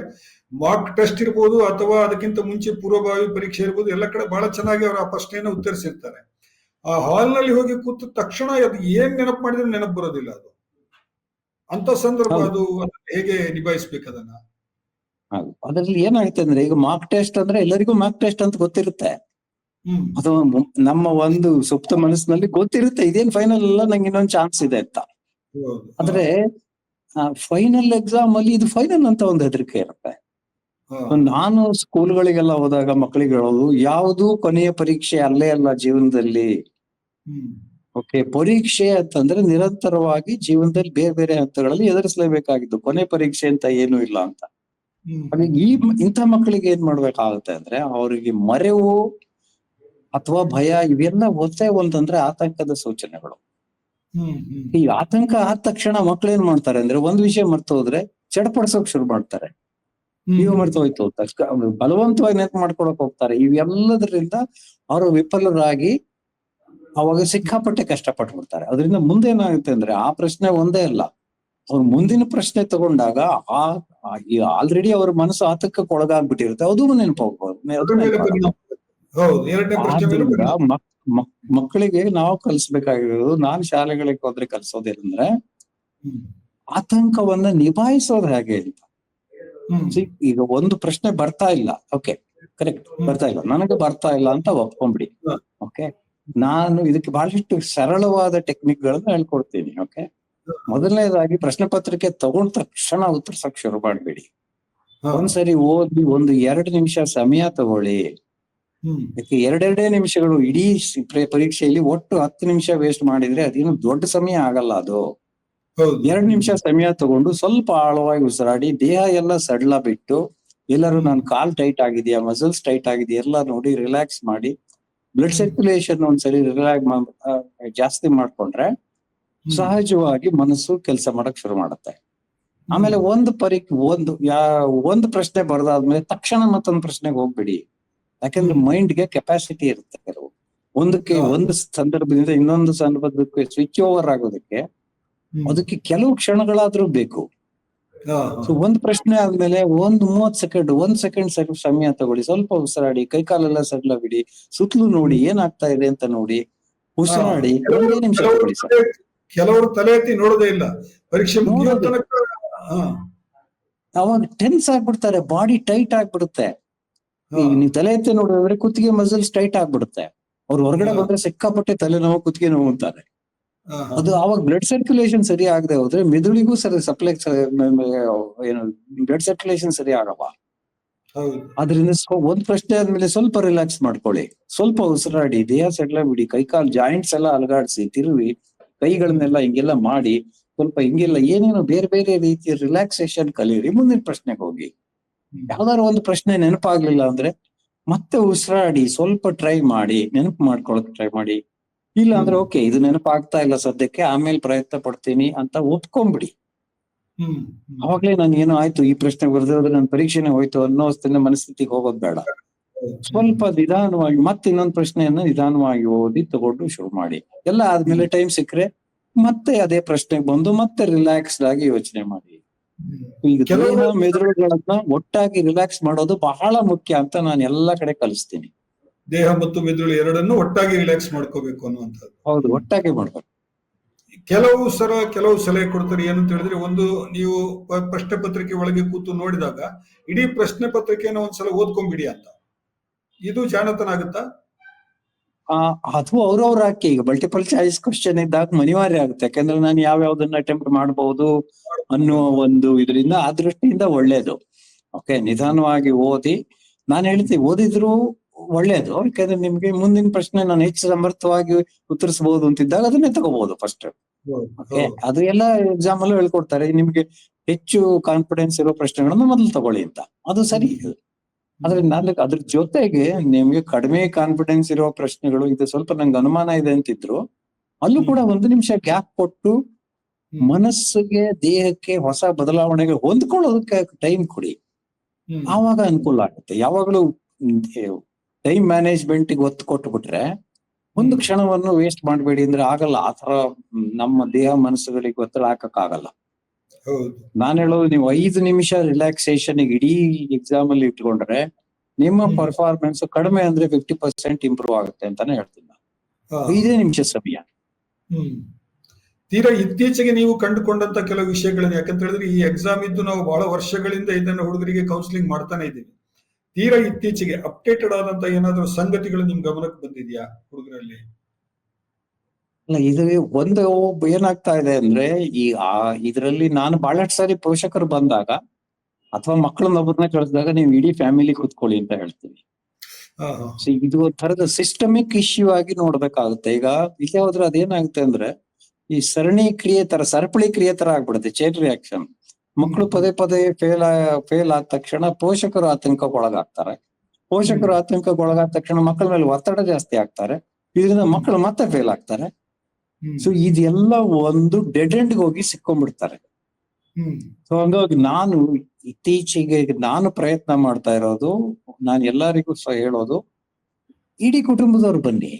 ಮಾರ್ಕ್ ಟೆಸ್ಟ್ ಇರ್ಬೋದು ಅಥವಾ ಅದಕ್ಕಿಂತ ಮುಂಚೆ ಪೂರ್ವಭಾವಿ ಪರೀಕ್ಷೆ ಇರ್ಬೋದು, ಎಲ್ಲ ಕಡೆ ಬಹಳ ಚೆನ್ನಾಗಿ ಅವರು ಆ ಪ್ರಶ್ನೆಯನ್ನು ಉತ್ತರಿಸಿರ್ತಾರೆ. ಆ ಹಾಲ್ ನಲ್ಲಿ ಹೋಗಿ ಕೂತ ತಕ್ಷಣ ಅದು ಏನ್ ನೆನಪು ಮಾಡಿದ್ರೆ ನೆನಪು ಬರೋದಿಲ್ಲ. ಅದು ಅಂತ ಸಂದರ್ಭ ಅದು ಹೇಗೆ ನಿಭಾಯಿಸ್ಬೇಕು ಅದನ್ನ? ಅದ್ರಲ್ಲಿ ಏನಾಗುತ್ತೆ ಅಂದ್ರೆ, ಈಗ ಮಾರ್ಕ್ ಟೆಸ್ಟ್ ಅಂದ್ರೆ ಎಲ್ಲರಿಗೂ ಮಾರ್ಕ್ ಟೆಸ್ಟ್ ಅಂತ ಗೊತ್ತಿರುತ್ತೆ, ಅಥವಾ ನಮ್ಮ ಒಂದು ಸುಪ್ತ ಮನಸ್ಸಿನಲ್ಲಿ ಗೊತ್ತಿರುತ್ತೆ ಇದೇನ್ ಫೈನಲ್ ಅಲ್ಲ, ನಂಗೆ ಇನ್ನೊಂದು ಚಾನ್ಸ್ ಇದೆ ಅಂತ. ಹೌದು. ಆದ್ರೆ ಫೈನಲ್ ಎಕ್ಸಾಮ್ ಅಲ್ಲಿ ಇದು ಫೈನಲ್ ಅಂತ ಒಂದು ಹೆದರಿಕೆ ಇರುತ್ತೆ. ಹಾ. ನಾನು ಸ್ಕೂಲ್ಗಳಿಗೆಲ್ಲ ಹೋದಾಗ ಮಕ್ಕಳಿಗೆ ಹೇಳೋದು, ಯಾವುದು ಕೊನೆಯ ಪರೀಕ್ಷೆ ಅಲ್ಲೇ ಅಲ್ಲ ಜೀವನದಲ್ಲಿ. ಹ್ಮ್. ಓಕೆ, ಪರೀಕ್ಷೆ ಅಂತಂದ್ರೆ ನಿರಂತರವಾಗಿ ಜೀವನದಲ್ಲಿ ಬೇರೆ ಬೇರೆ ಹಂತಗಳಲ್ಲಿ ಎದುರಿಸಲೇಬೇಕಾಗಿದ್ದು, ಕೊನೆ ಪರೀಕ್ಷೆ ಅಂತ ಏನೂ ಇಲ್ಲ ಅಂತ. ಹ್ಮ್. ಹಾಗಾಗಿ ಇಂಥ ಮಕ್ಕಳಿಗೆ ಏನ್ ಮಾಡ್ಬೇಕಾಗುತ್ತೆ ಅಂದ್ರೆ, ಅವರಿಗೆ ಮರೆವು ಅಥವಾ ಭಯ ಇವೆಲ್ಲ ಒಂದೇ ಒಂದಂದ್ರೆ ಆತಂಕದ ಸೂಚನೆಗಳು. ಹ್ಮ್. ಹ್ಮ್. ಈ ಆತಂಕ ಆದ ತಕ್ಷಣ ಮಕ್ಳು ಏನ್ ಮಾಡ್ತಾರೆ ಅಂದ್ರೆ, ಒಂದ್ ವಿಷಯ ಮರ್ತು ಹೋದ್ರೆ ಚಡಪಡಿಸೋಕ್ ಶುರು ಮಾಡ್ತಾರೆ. ಈಗ ಮರ್ತು ಹೋಯ್ತು ಬಲವಂತವಾಗಿ ನೆನಪು ಮಾಡ್ಕೊಳಕ್ ಹೋಗ್ತಾರೆ. ಇವೆಲ್ಲದರಿಂದ ಅವರು ವಿಫಲರಾಗಿ ಅವಾಗ ಸಿಕ್ಕಾಪಟ್ಟೆ ಕಷ್ಟಪಟ್ಬಿಡ್ತಾರೆ. ಅದರಿಂದ ಮುಂದೆ ಏನಾಗುತ್ತೆ ಅಂದ್ರೆ, ಆ ಪ್ರಶ್ನೆ ಒಂದೇ ಅಲ್ಲ, ಅವ್ರ ಮುಂದಿನ ಪ್ರಶ್ನೆ ತಗೊಂಡಾಗ ಆಲ್ರೆಡಿ ಅವ್ರ ಮನಸ್ಸು ಆತಂಕಕ್ಕೆ ಒಳಗಾಗ್ಬಿಟ್ಟಿರುತ್ತೆ, ಅದು ನೆನಪಾಗ್ಬೋದು, ಅದ್ರ ಅದು ಮೇಲೆ ನೆನಪಾಗಲ್ಲ. ಪರಿಣಾಮ ಬೀರುತ್ತೆ. ಹೌದು, ಎರಡನೇ ಪ್ರಶ್ನೆ ಮೇಲೆ ಆದ್ರಿಂದ ಪರಿಣಾಮ. ಮಕ್ಕಳಿಗೆ ನಾವು ಕಲಿಸ್ಬೇಕಾಗಿರೋದು, ನಾನ್ ಶಾಲೆಗಳಿಗೆ ಹೋದ್ರೆ ಕಲಿಸೋದೇನಂದ್ರೆ, ಹ್ಮ್. ಆತಂಕವನ್ನ ನಿಭಾಯಿಸೋದು ಹೇಗೆ ಅಂತ. ಹ್ಮ್. ಈಗ ಒಂದು ಪ್ರಶ್ನೆ ಬರ್ತಾ ಇಲ್ಲ, ಓಕೆ ಕರೆಕ್ಟ್, ಬರ್ತಾ ಇಲ್ಲ, ನನಗೆ ಬರ್ತಾ ಇಲ್ಲ ಅಂತ ಒಪ್ಕೊಂಡ್ಬಿಡಿ. ಹಾ. ಓಕೆ, ನಾನು ಇದಕ್ಕೆ ಬಹಳಷ್ಟು ಸರಳವಾದ ಟೆಕ್ನಿಕ್ ಗಳನ್ನ ಹೇಳ್ಕೊಡ್ತೀನಿ. ಓಕೆ, ಮೊದಲನೇದಾಗಿ ಪ್ರಶ್ನೆ ಪತ್ರಿಕೆ ತಗೊಂಡ ತಕ್ಷಣ ಉತ್ತರಿಸಕ್ ಶುರು ಮಾಡ್ಬೇಡಿ. ಹಾ. ಒಂದ್ಸರಿ ಓದಿ ಒಂದು 2 ನಿಮಿಷ ಸಮಯ ತಗೊಳ್ಳಿ. ಹ್ಮ್. ಯಾಕೆ 2 ನಿಮಿಷಗಳು ಇಡೀ ಪರೀಕ್ಷೆಯಲ್ಲಿ ಒಟ್ಟು 10 ನಿಮಿಷ ವೇಸ್ಟ್ ಮಾಡಿದ್ರೆ ಅದೇನು ದೊಡ್ಡ ಸಮಯ ಆಗಲ್ಲ ಅದು. ಹೌದು. 2 ನಿಮಿಷ ಸಮಯ ತಗೊಂಡು ಸ್ವಲ್ಪ ಆಳವಾಗಿ ಉಸಿರಾಡಿ, ದೇಹ ಎಲ್ಲ ಸಡ್ಲ ಬಿಟ್ಟು, ಎಲ್ಲರೂ ನಾನು ಕಾಲ್ ಟೈಟ್ ಆಗಿದೆಯಾ, ಮಸಲ್ಸ್ ಟೈಟ್ ಆಗಿದೆಯಾ ಎಲ್ಲ ನೋಡಿ ರಿಲ್ಯಾಕ್ಸ್ ಮಾಡಿ, ಬ್ಲಡ್ ಸರ್ಕ್ಯುಲೇಷನ್ ಒಂದ್ಸರಿ ಜಾಸ್ತಿ ಮಾಡ್ಕೊಂಡ್ರೆ ಸಹಜವಾಗಿ ಮನಸ್ಸು ಕೆಲಸ ಮಾಡಕ್ ಶುರು ಮಾಡುತ್ತೆ. ಆಮೇಲೆ ಒಂದು ಪ್ರಶ್ನೆ ಬರ್ದಾದ್ಮೇಲೆ ತಕ್ಷಣ ಮತ್ತೊಂದು ಪ್ರಶ್ನೆಗೆ ಹೋಗ್ಬಿಡಿ. ಯಾಕಂದ್ರೆ ಮೈಂಡ್ಗೆ ಕೆಪಾಸಿಟಿ ಇರುತ್ತೆ ಕೆಲವು. ಒಂದು ಸಂದರ್ಭದಿಂದ ಇನ್ನೊಂದು ಸಂದರ್ಭಕ್ಕೆ ಸ್ವಿಚ್ ಓವರ್ ಆಗೋದಕ್ಕೆ ಅದಕ್ಕೆ ಕೆಲವು ಕ್ಷಣಗಳಾದ್ರೂ ಬೇಕು. ಸೊ ಒಂದ್ ಪ್ರಶ್ನೆ ಆದ್ಮೇಲೆ 1 ಸೆಕೆಂಡ್ ಸಮಯ ತಗೊಳ್ಳಿ, ಸ್ವಲ್ಪ ಉಸಿರಾಡಿ, ಕೈಕಾಲೆಲ್ಲ ಸಡ್ಲ ಬಿಡಿ, ಸುತ್ತಲೂ ನೋಡಿ ಏನಾಗ್ತಾ ಇದೆ ಅಂತ ನೋಡಿ, ಉಸಿರಾಡಿ 1 ನಿಮಿಷ ತಗೊಳ್ಳಿ ಸರ್. ಕೆಲವರು ತಲೆ ಎತ್ತಿ ನೋಡೋದೇ ಇಲ್ಲ, ಪರೀಕ್ಷೆ ಮುಗಿಯೋ ತನಕ ಅವಾಗ ಟೆನ್ಸ್ ಆಗ್ಬಿಡ್ತಾರೆ, ಬಾಡಿ ಟೈಟ್ ಆಗ್ಬಿಡುತ್ತೆ. ನೀವು ತಲೆ ಎತ್ತಿ ನೋಡಿದ್ರೆ ಕುತ್ತಿಗೆ ಮಸಲ್ಸ್ ಟೈಟ್ ಆಗ್ಬಿಡುತ್ತೆ. ಅವ್ರು ಹೊರಗಡೆ ಬಂದ್ರೆ ಸಿಕ್ಕಾಪಟ್ಟೆ ತಲೆನೋವು, ಕುತ್ತಿಗೆ ನೋವು ಅಂತಾರೆ. ಅದು ಅವಾಗ ಬ್ಲಡ್ ಸರ್ಕ್ಯುಲೇಷನ್ ಸರಿ ಆಗದೆ ಹೋದ್ರೆ ಮೆದುಳಿಗೂ ಏನು ಬ್ಲಡ್ ಸರ್ಕ್ಯುಲೇಷನ್ ಸರಿ ಆಗಲ್ಲ. ಅದರಿಂದ ಒಂದ್ ಪ್ರಶ್ನೆ ಆದ್ಮೇಲೆ ಸ್ವಲ್ಪ ರಿಲ್ಯಾಕ್ಸ್ ಮಾಡ್ಕೊಳ್ಳಿ, ಸ್ವಲ್ಪ ಉಸಿರಾಡಿ, ದೇಹ ಸೆಡ್ಲ ಬಿಡಿ, ಕೈಕಾಲ್ ಜಾಯಿಂಟ್ಸ್ ಎಲ್ಲ ಅಲಗಾಡ್ಸಿ, ತಿರುವಿ, ಕೈಗಳನ್ನೆಲ್ಲ ಹಿಂಗೆಲ್ಲ ಮಾಡಿ, ಸ್ವಲ್ಪ ಹಿಂಗೆಲ್ಲ ಏನೇನೋ ಬೇರೆ ಬೇರೆ ರೀತಿಯ ರಿಲ್ಯಾಕ್ಸೇಷನ್ ಕಲೀರಿ. ಮುಂದಿನ ಪ್ರಶ್ನೆಗೆ ಹೋಗಿ. ಯಾವ್ದಾದ್ರು ಒಂದು ಪ್ರಶ್ನೆ ನೆನಪಾಗ್ಲಿಲ್ಲ ಅಂದ್ರೆ ಮತ್ತೆ ಉಸಿರಾಡಿ ಸ್ವಲ್ಪ ಟ್ರೈ ಮಾಡಿ, ನೆನಪು ಮಾಡ್ಕೊಳಕ್ ಟ್ರೈ ಮಾಡಿ. ಇಲ್ಲ ಅಂದ್ರೆ ಓಕೆ, ಇದು ನೆನಪಾಗ್ತಾ ಇಲ್ಲ ಸದ್ಯಕ್ಕೆ, ಆಮೇಲೆ ಪ್ರಯತ್ನ ಪಡ್ತೀನಿ ಅಂತ ಒಪ್ಕೊಂಡ್ಬಿಡಿ. ಅವಾಗ್ಲೇ ನಾನು ಏನೋ ಆಯ್ತು, ಈ ಪ್ರಶ್ನೆ ಬರ್ದಿರೋದ್ರೆ ನನ್ನ ಪರೀಕ್ಷೆನೇ ಹೋಯ್ತು ಅನ್ನೋ ಮನಸ್ಥಿತಿಗೆ ಹೋಗೋದು ಬೇಡ. ಸ್ವಲ್ಪ ನಿಧಾನವಾಗಿ ಮತ್ತೆ ಇನ್ನೊಂದು ಪ್ರಶ್ನೆಯನ್ನ ನಿಧಾನವಾಗಿ ಓದಿ ತಗೊಂಡು ಶುರು ಮಾಡಿ. ಎಲ್ಲ ಆದ್ಮೇಲೆ ಟೈಮ್ ಸಿಕ್ಕರೆ ಮತ್ತೆ ಅದೇ ಪ್ರಶ್ನೆಗೆ ಬಂದು ಮತ್ತೆ ರಿಲ್ಯಾಕ್ಸ್ಡ್ ಆಗಿ ಯೋಚನೆ ಮಾಡಿ. ಈಗ ದೇಹ ಮೆದುಳುಗಳನ್ನ ಒಟ್ಟಾಗಿ ರಿಲ್ಯಾಕ್ಸ್ ಮಾಡೋದು ಬಹಳ ಮುಖ್ಯ ಅಂತ ನಾನು ಎಲ್ಲಾ ಕಡೆ ಕಲಿಸ್ತೀನಿ. ದೇಹ ಮತ್ತು ಮೆದುಳು ಎರಡನ್ನು ಒಟ್ಟಾಗಿ ರಿಲ್ಯಾಕ್ಸ್ ಮಾಡ್ಕೋಬೇಕು ಅನ್ನುವಂಥದ್ದು. ಹೌದು, ಒಟ್ಟಾಗಿ ಮಾಡ್ಬೇಕು. ಕೆಲವು ಸಲಹೆ ಕೊಡ್ತಾರೆ. ಏನಂತ ಹೇಳಿದ್ರೆ, ಒಂದು, ನೀವು ಪ್ರಶ್ನೆ ಪತ್ರಿಕೆ ಒಳಗೆ ಕೂತು ನೋಡಿದಾಗ ಇಡೀ ಪ್ರಶ್ನೆ ಪತ್ರಿಕೆಯನ್ನು ಒಂದ್ಸಲ ಓದ್ಕೊಂಡ್ಬಿಡಿ ಅಂತ. ಇದು ಜಾಣತನ ಆಗುತ್ತಾ? ಅದು ಅವ್ರವ್ರ ಹಾಕಿ. ಈಗ ಮಲ್ಟಿಪಲ್ ಚಾಯ್ಸ್ ಕ್ವಶನ್ ಇದ್ದಾಗ ಅನಿವಾರ್ಯ ಆಗುತ್ತೆ, ಯಾಕಂದ್ರೆ ನಾನು ಯಾವ್ಯಾವ್ದನ್ನ ಅಟೆಂಪ್ಟ್ ಮಾಡಬಹುದು ಅನ್ನುವ ಒಂದು ಇದರಿಂದ, ಆ ದೃಷ್ಟಿಯಿಂದ ಒಳ್ಳೇದು. ಓಕೆ, ನಿಧಾನವಾಗಿ ಓದಿ. ನಾನು ಹೇಳ್ತೀನಿ, ಓದಿದ್ರು ಒಳ್ಳೇದು, ಯಾಕಂದ್ರೆ ನಿಮ್ಗೆ ಮುಂದಿನ ಪ್ರಶ್ನೆ ನಾನು ಹೆಚ್ಚು ಸಮರ್ಥವಾಗಿ ಉತ್ತರಿಸಬಹುದು ಅಂತಿದ್ದಾಗ ಅದನ್ನೇ ತಗೋಬಹುದು ಫಸ್ಟ್. ಓಕೆ, ಅದು ಎಲ್ಲ ಎಕ್ಸಾಮ್ ಅಲ್ಲೂ ಹೇಳ್ಕೊಡ್ತಾರೆ, ನಿಮ್ಗೆ ಹೆಚ್ಚು ಕಾನ್ಫಿಡೆನ್ಸ್ ಇರೋ ಪ್ರಶ್ನೆಗಳನ್ನ ಮೊದಲು ತಗೊಳ್ಳಿ ಅಂತ. ಅದು ಸರಿ. ಆದ್ರೆ ಅದ್ರ ಜೊತೆಗೆ ನಿಮ್ಗೆ ಕಡಿಮೆ ಕಾನ್ಫಿಡೆನ್ಸ್ ಇರೋ ಪ್ರಶ್ನೆಗಳು, ಇದು ಸ್ವಲ್ಪ ನಂಗೆ ಅನುಮಾನ ಇದೆ ಅಂತಿದ್ರು, ಅಲ್ಲೂ ಕೂಡ 1 ನಿಮಿಷ ಗ್ಯಾಪ್ ಕೊಟ್ಟು ಮನಸ್ಸಿಗೆ, ದೇಹಕ್ಕೆ ಹೊಸ ಬದಲಾವಣೆಗೆ ಹೊಂದ್ಕೊಳ್ಳೋದಕ್ಕೆ ಟೈಮ್ ಕೊಡಿ. ಆವಾಗ ಅನುಕೂಲ ಆಗುತ್ತೆ. ಯಾವಾಗಲೂ ಟೈಮ್ ಮ್ಯಾನೇಜ್ಮೆಂಟ್ ಒತ್ತು ಕೊಟ್ಬಿಟ್ರೆ ಒಂದು ಕ್ಷಣವನ್ನು ವೇಸ್ಟ್ ಮಾಡಬೇಡಿ ಅಂದ್ರೆ ಆಗಲ್ಲ. ಆತರ ನಮ್ಮ ದೇಹ ಮನಸ್ಸುಗಳಿಗೆ ಒತ್ತಡ ಹಾಕಕ್ಕಾಗಲ್ಲ. ನಾನು ಹೇಳೋದು, ನೀವು 5 ನಿಮಿಷ ರಿಲ್ಯಾಕ್ಸೇಷನ್ ಇಡೀ ಎಕ್ಸಾಮ್ ಅಲ್ಲಿ ಇಟ್ಕೊಂಡ್ರೆ ನಿಮ್ಮ ಪರ್ಫಾರ್ಮೆನ್ಸ್ ಕಡಿಮೆ ಅಂದ್ರೆ 50% ಇಂಪ್ರೂವ್ ಆಗುತ್ತೆ ಅಂತಾನೆ ಹೇಳ್ತೀನಿ ನಾನು. 5 ನಿಮಿಷ ಸಮಯ. ತೀರಾ ಇತ್ತೀಚೆಗೆ ನೀವು ಕಂಡುಕೊಂಡಂತ ಕೆಲವು ವಿಷಯಗಳನ್ನ, ಯಾಕಂತ ಹೇಳಿದ್ರೆ ಈ ಎಕ್ಸಾಮ್ ಇದ್ದು ನಾವು ಬಹಳ ವರ್ಷಗಳಿಂದ ಇದನ್ನ ಹುಡುಗರಿಗೆ ಕೌನ್ಸಿಲಿಂಗ್ ಮಾಡ್ತಾನೆ ಇದ್ದೀವಿ. ತೀರಾ ಇತ್ತೀಚೆಗೆ ಅಪ್ಡೇಟೆಡ್ ಆದಂತ ಏನಾದ್ರು ಸಂಗತಿಗಳು ನಿಮ್ ಗಮನಕ್ಕೆ ಬಂದಿದ್ಯಾ ಹುಡುಗರಲ್ಲಿ? ಅಲ್ಲ ಇದು ಒಂದು ಏನಾಗ್ತಾ ಇದೆ ಅಂದ್ರೆ ಈ ಇದರಲ್ಲಿ ನಾನು ಬಹಳಷ್ಟು ಸಾರಿ ಪೋಷಕರು ಬಂದಾಗ ಅಥವಾ ಮಕ್ಕಳನ್ನ ಒಬ್ಬರನ್ನ ಕಳಿಸಿದಾಗ ನೀವು ಇಡೀ ಫ್ಯಾಮಿಲಿ ಕೂತ್ಕೊಳ್ಳಿ ಅಂತ ಹೇಳ್ತೀವಿ. ಹಾ, ಹಾ. ಸೊ ಇದು ಒಂಥರದ ಸಿಸ್ಟಮಿಕ್ ಇಶ್ಯೂ ಆಗಿ ನೋಡ್ಬೇಕಾಗುತ್ತೆ. ಈಗ ಇಲ್ಲೇ ಹೋದ್ರೆ ಅದೇನಾಗುತ್ತೆ ಅಂದ್ರೆ ಈ ಸರಣಿ ಕ್ರಿಯೆ ತರ, ಸರಪಳಿ ಕ್ರಿಯೆ ತರ ಆಗ್ಬಿಡುತ್ತೆ, ಚೈನ್ ರಿಯಾಕ್ಷನ್. ಮಕ್ಕಳು ಪದೇ ಪದೇ ಫೇಲ್ ಆದ ತಕ್ಷಣ ಪೋಷಕರು ಆತಂಕಕ್ಕೊಳಗಾಗ್ತಾರೆ. ಪೋಷಕರು ಆತಂಕಕ್ಕೊಳಗಾದ ತಕ್ಷಣ ಮಕ್ಕಳ ಮೇಲೆ ಒತ್ತಡ ಜಾಸ್ತಿ ಆಗ್ತಾರೆ. ಇದರಿಂದ ಮಕ್ಕಳು ಮತ್ತೆ ಫೇಲ್ ಆಗ್ತಾರೆ. ಸೊ ಇದೆಲ್ಲ ಒಂದು ಡೆಡ್ ಎಂಡ್ಗೆ ಹೋಗಿ ಸಿಕ್ಕೊಂಡ್ಬಿಡ್ತಾರೆ. ಸೊ ಹಂಗಾಗಿ ನಾನು ಇತ್ತೀಚೆಗೆ ನಾನು ಪ್ರಯತ್ನ ಮಾಡ್ತಾ ಇರೋದು, ನಾನು ಎಲ್ಲರಿಗೂ ಸಹ ಹೇಳೋದು, ಇಡೀ ಕುಟುಂಬದವ್ರು ಬನ್ನಿ,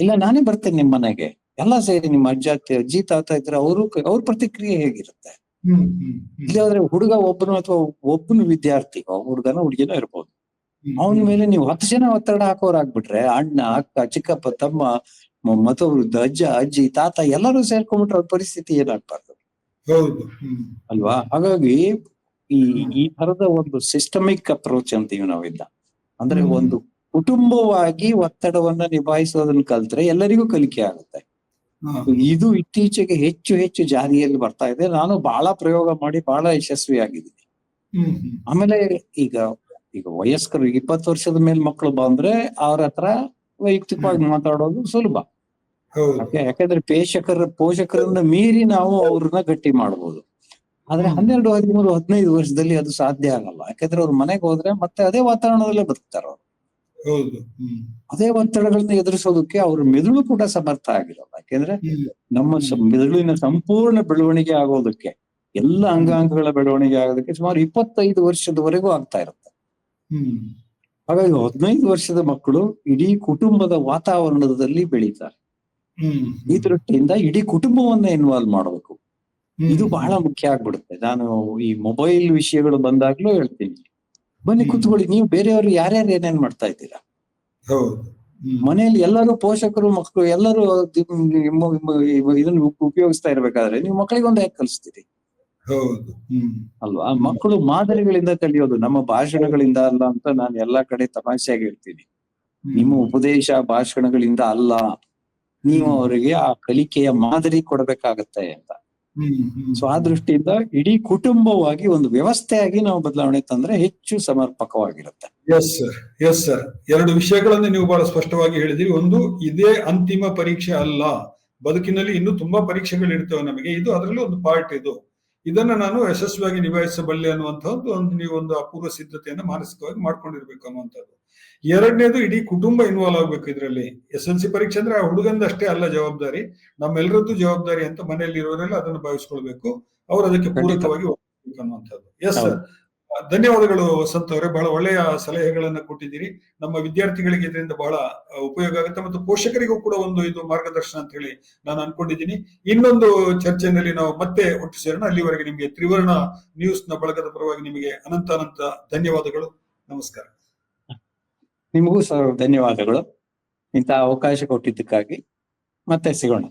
ಇಲ್ಲ ನಾನೇ ಬರ್ತೇನೆ ನಿಮ್ ಮನೆಗೆ, ಎಲ್ಲ ಸೇರಿ ನಿಮ್ಮ ಅಜ್ಜಿ ತಾತ ಇದ್ರೆ ಅವ್ರ ಪ್ರತಿಕ್ರಿಯೆ ಹೇಗಿರುತ್ತೆ. ಇಲ್ಲಿ ಆದ್ರೆ ಹುಡುಗ ಒಬ್ಬನು ಅಥವಾ ಒಬ್ಬನು ವಿದ್ಯಾರ್ಥಿ, ಹುಡುಗನ ಹುಡುಗಿನ ಇರ್ಬೋದು, ಅವನ ಮೇಲೆ ನೀವು 10 ಜನ ಒತ್ತಡ ಹಾಕೋರಾಗ್ಬಿಟ್ರೆ, ಅಣ್ಣ ಅಕ್ಕ ಚಿಕ್ಕಪ್ಪ ತಮ್ಮ ಮತ್ತೊಬ್ರು ಅಜ್ಜ ಅಜ್ಜಿ ತಾತ ಎಲ್ಲರೂ ಸೇರ್ಕೊಂಡ್ಬಿಟ್ರೆ ಅವ್ರ ಪರಿಸ್ಥಿತಿ ಏನಾಗ್ಬಾರ್ದು ಅಲ್ವಾ. ಹಾಗಾಗಿ ಈ ತರದ ಒಂದು ಸಿಸ್ಟಮಿಕ್ ಅಪ್ರೋಚ್ ಅಂತೀವಿ ನಾವಿಲ್ಲ, ಅಂದ್ರೆ ಒಂದು ಕುಟುಂಬವಾಗಿ ಒತ್ತಡವನ್ನ ನಿಭಾಯಿಸೋದನ್ನ ಕಲ್ತ್ರೆ ಎಲ್ಲರಿಗೂ ಕಲಿಕೆ ಆಗುತ್ತೆ. ಇದು ಇತ್ತೀಚೆಗೆ ಹೆಚ್ಚು ಹೆಚ್ಚು ಜಾರಿಯಲ್ಲಿ ಬರ್ತಾ ಇದೆ. ನಾನು ಬಹಳ ಪ್ರಯೋಗ ಮಾಡಿ ಬಹಳ ಯಶಸ್ವಿಯಾಗಿದ್ದೀನಿ. ಆಮೇಲೆ ಈಗ ವಯಸ್ಕರು 20 ವರ್ಷದ ಮೇಲೆ ಮಕ್ಕಳು ಬಂದ್ರೆ ಅವ್ರ ಹತ್ರ ವೈಯಕ್ತಿಕವಾಗಿ ಮಾತಾಡೋದು ಸುಲಭ. ಯಾಕಂದ್ರೆ ಪೋಷಕರನ್ನ ಮೀರಿ ನಾವು ಅವ್ರನ್ನ ಗಟ್ಟಿ ಮಾಡ್ಬೋದು. ಆದ್ರೆ 12, 13, 15 ವರ್ಷದಲ್ಲಿ ಅದು ಸಾಧ್ಯ ಆಗಲ್ಲ. ಯಾಕಂದ್ರೆ ಅವ್ರ ಮನೆಗೆ ಹೋದ್ರೆ ಮತ್ತೆ ಅದೇ ವಾತಾವರಣದಲ್ಲೇ ಬದುಕ್ತಾರ ಅವ್ರು. ಅದೇ ಒತ್ತಡಗಳನ್ನ ಎದುರಿಸೋದಕ್ಕೆ ಅವ್ರ ಮೆದುಳು ಕೂಡ ಸಮರ್ಥ ಆಗಿರಲ್ಲ. ಯಾಕೆಂದ್ರೆ ನಮ್ಮ ಮೆದುಳಿನ ಸಂಪೂರ್ಣ ಬೆಳವಣಿಗೆ ಆಗೋದಕ್ಕೆ, ಎಲ್ಲ ಅಂಗಾಂಗಗಳ ಬೆಳವಣಿಗೆ ಆಗೋದಕ್ಕೆ ಸುಮಾರು 25 ವರ್ಷದವರೆಗೂ ಆಗ್ತಾ ಇರುತ್ತೆ. ಹಾಗಾಗಿ 15 ವರ್ಷದ ಮಕ್ಕಳು ಇಡೀ ಕುಟುಂಬದ ವಾತಾವರಣದಲ್ಲಿ ಬೆಳೀತಾರೆ. ಈ ದೃಷ್ಟಿಯಿಂದ ಇಡೀ ಕುಟುಂಬವನ್ನ ಇನ್ವಾಲ್ವ್ ಮಾಡಬೇಕು. ಇದು ಬಹಳ ಮುಖ್ಯ ಆಗ್ಬಿಡುತ್ತೆ. ನಾನು ಈ ಮೊಬೈಲ್ ವಿಷಯಗಳು ಬಂದಾಗ್ಲೂ ಹೇಳ್ತೀನಿ, ಬನ್ನಿ ಕೂತ್ಕೊಳ್ಳಿ, ನೀವು ಬೇರೆಯವರು ಯಾರ್ಯಾರು ಏನೇನ್ ಮಾಡ್ತಾ ಇದ್ದೀರಾ. ಮನೆಯಲ್ಲಿ ಎಲ್ಲರೂ ಪೋಷಕರು ಮಕ್ಕಳು ಎಲ್ಲರೂ ಇದನ್ನ ಉಪಯೋಗಿಸ್ತಾ ಇರ್ಬೇಕಾದ್ರೆ ನೀವು ಮಕ್ಕಳಿಗೆ ಒಂದು ಯಾಕೆ ಕಲಿಸ್ತೀರಿ ಅಲ್ವಾ. ಮಕ್ಕಳು ಮಾದರಿಗಳಿಂದ ಕಲಿಯೋದು, ನಮ್ಮ ಭಾಷಣಗಳಿಂದ ಅಲ್ಲ ಅಂತ ನಾನು ಎಲ್ಲಾ ಕಡೆ ತಮಾಷೆಯಾಗಿ ಹೇಳ್ತೀನಿ. ನಿಮ್ಮ ಉಪದೇಶ ಭಾಷಣಗಳಿಂದ ಅಲ್ಲ, ನೀವು ಅವರಿಗೆ ಆ ಕಲಿಕೆಯ ಮಾದರಿ ಕೊಡಬೇಕಾಗತ್ತೆ ಅಂತ. ಸೊ ಆ ದೃಷ್ಟಿಯಿಂದ ಇಡೀ ಕುಟುಂಬವಾಗಿ ಒಂದು ವ್ಯವಸ್ಥೆಯಾಗಿ ನಾವು ಬದಲಾವಣೆ ತಂದ್ರೆ ಹೆಚ್ಚು ಸಮರ್ಪಕವಾಗಿರುತ್ತೆ. ಎಸ್ ಸರ್, 2 ವಿಷಯಗಳನ್ನು ನೀವು ಬಹಳ ಸ್ಪಷ್ಟವಾಗಿ ಹೇಳಿದಿರಿ. ಒಂದು, ಇದೇ ಅಂತಿಮ ಪರೀಕ್ಷೆ ಅಲ್ಲ, ಬದುಕಿನಲ್ಲಿ ಇನ್ನೂ ತುಂಬಾ ಪರೀಕ್ಷೆಗಳು ಇರ್ತವೆ ನಮಗೆ, ಇದು ಅದರಲ್ಲಿ ಒಂದು ಪಾರ್ಟ್. ಇದನ್ನ ನಾನು ಯಶಸ್ವಿಯಾಗಿ ನಿಭಾಯಿಸಬಲ್ಲೆ ಅನ್ನುವಂಥದ್ದು ನೀವು ಒಂದು ಅಪೂರ್ವ ಸಿದ್ಧತೆಯನ್ನ ಮಾನಸಿಕವಾಗಿ ಮಾಡ್ಕೊಂಡಿರ್ಬೇಕು ಅನ್ನುವಂಥದ್ದು. 2ನೇದು, ಇಡೀ ಕುಟುಂಬ ಇನ್ವಾಲ್ವ್ ಆಗ್ಬೇಕು ಇದರಲ್ಲಿ. SLC ಪರೀಕ್ಷೆ ಅಂದ್ರೆ ಆ ಹುಡುಗಂದ ಅಷ್ಟೇ ಅಲ್ಲ ಜವಾಬ್ದಾರಿ, ನಮ್ಮೆಲ್ಲರದ್ದು ಜವಾಬ್ದಾರಿ ಅಂತ ಮನೆಯಲ್ಲಿ ಇರೋರೆಲ್ಲ ಅದನ್ನು ಭಾವಿಸ್ಕೊಳ್ಬೇಕು, ಅವ್ರು ಅದಕ್ಕೆ ಪೂರಕವಾಗಿ ಹೋಗ್ಬೇಕು ಅನ್ನುವಂಥದ್ದು. ಎಸ್ ಸರ್, ಧನ್ಯವಾದಗಳು ವಸಂತ್ ಅವರೇ, ಬಹಳ ಒಳ್ಳೆಯ ಸಲಹೆಗಳನ್ನ ಕೊಟ್ಟಿದ್ದೀರಿ. ನಮ್ಮ ವಿದ್ಯಾರ್ಥಿಗಳಿಗೆ ಇದರಿಂದ ಬಹಳ ಉಪಯೋಗ ಆಗುತ್ತೆ ಮತ್ತು ಪೋಷಕರಿಗೂ ಕೂಡ ಇದು ಮಾರ್ಗದರ್ಶನ ಅಂತ ಹೇಳಿ ನಾನು ಅನ್ಕೊಂಡಿದ್ದೀನಿ. ಇನ್ನೊಂದು ಚರ್ಚೆಯಲ್ಲಿ ನಾವು ಮತ್ತೆ ಒಟ್ಟು ಸೇರೋಣ. ಅಲ್ಲಿವರೆಗೆ ನಿಮಗೆ ತ್ರಿವರ್ಣ ನ್ಯೂಸ್ ನ ಬಳಗದ ಪರವಾಗಿ ನಿಮಗೆ ಅನಂತ ಧನ್ಯವಾದಗಳು. ನಮಸ್ಕಾರ. ನಿಮಗೂ ಸರ್ ಧನ್ಯವಾದಗಳು, ಇಂತಹ ಅವಕಾಶ ಕೊಟ್ಟಿದ್ದಕ್ಕಾಗಿ. ಮತ್ತೆ ಸಿಗೋಣ.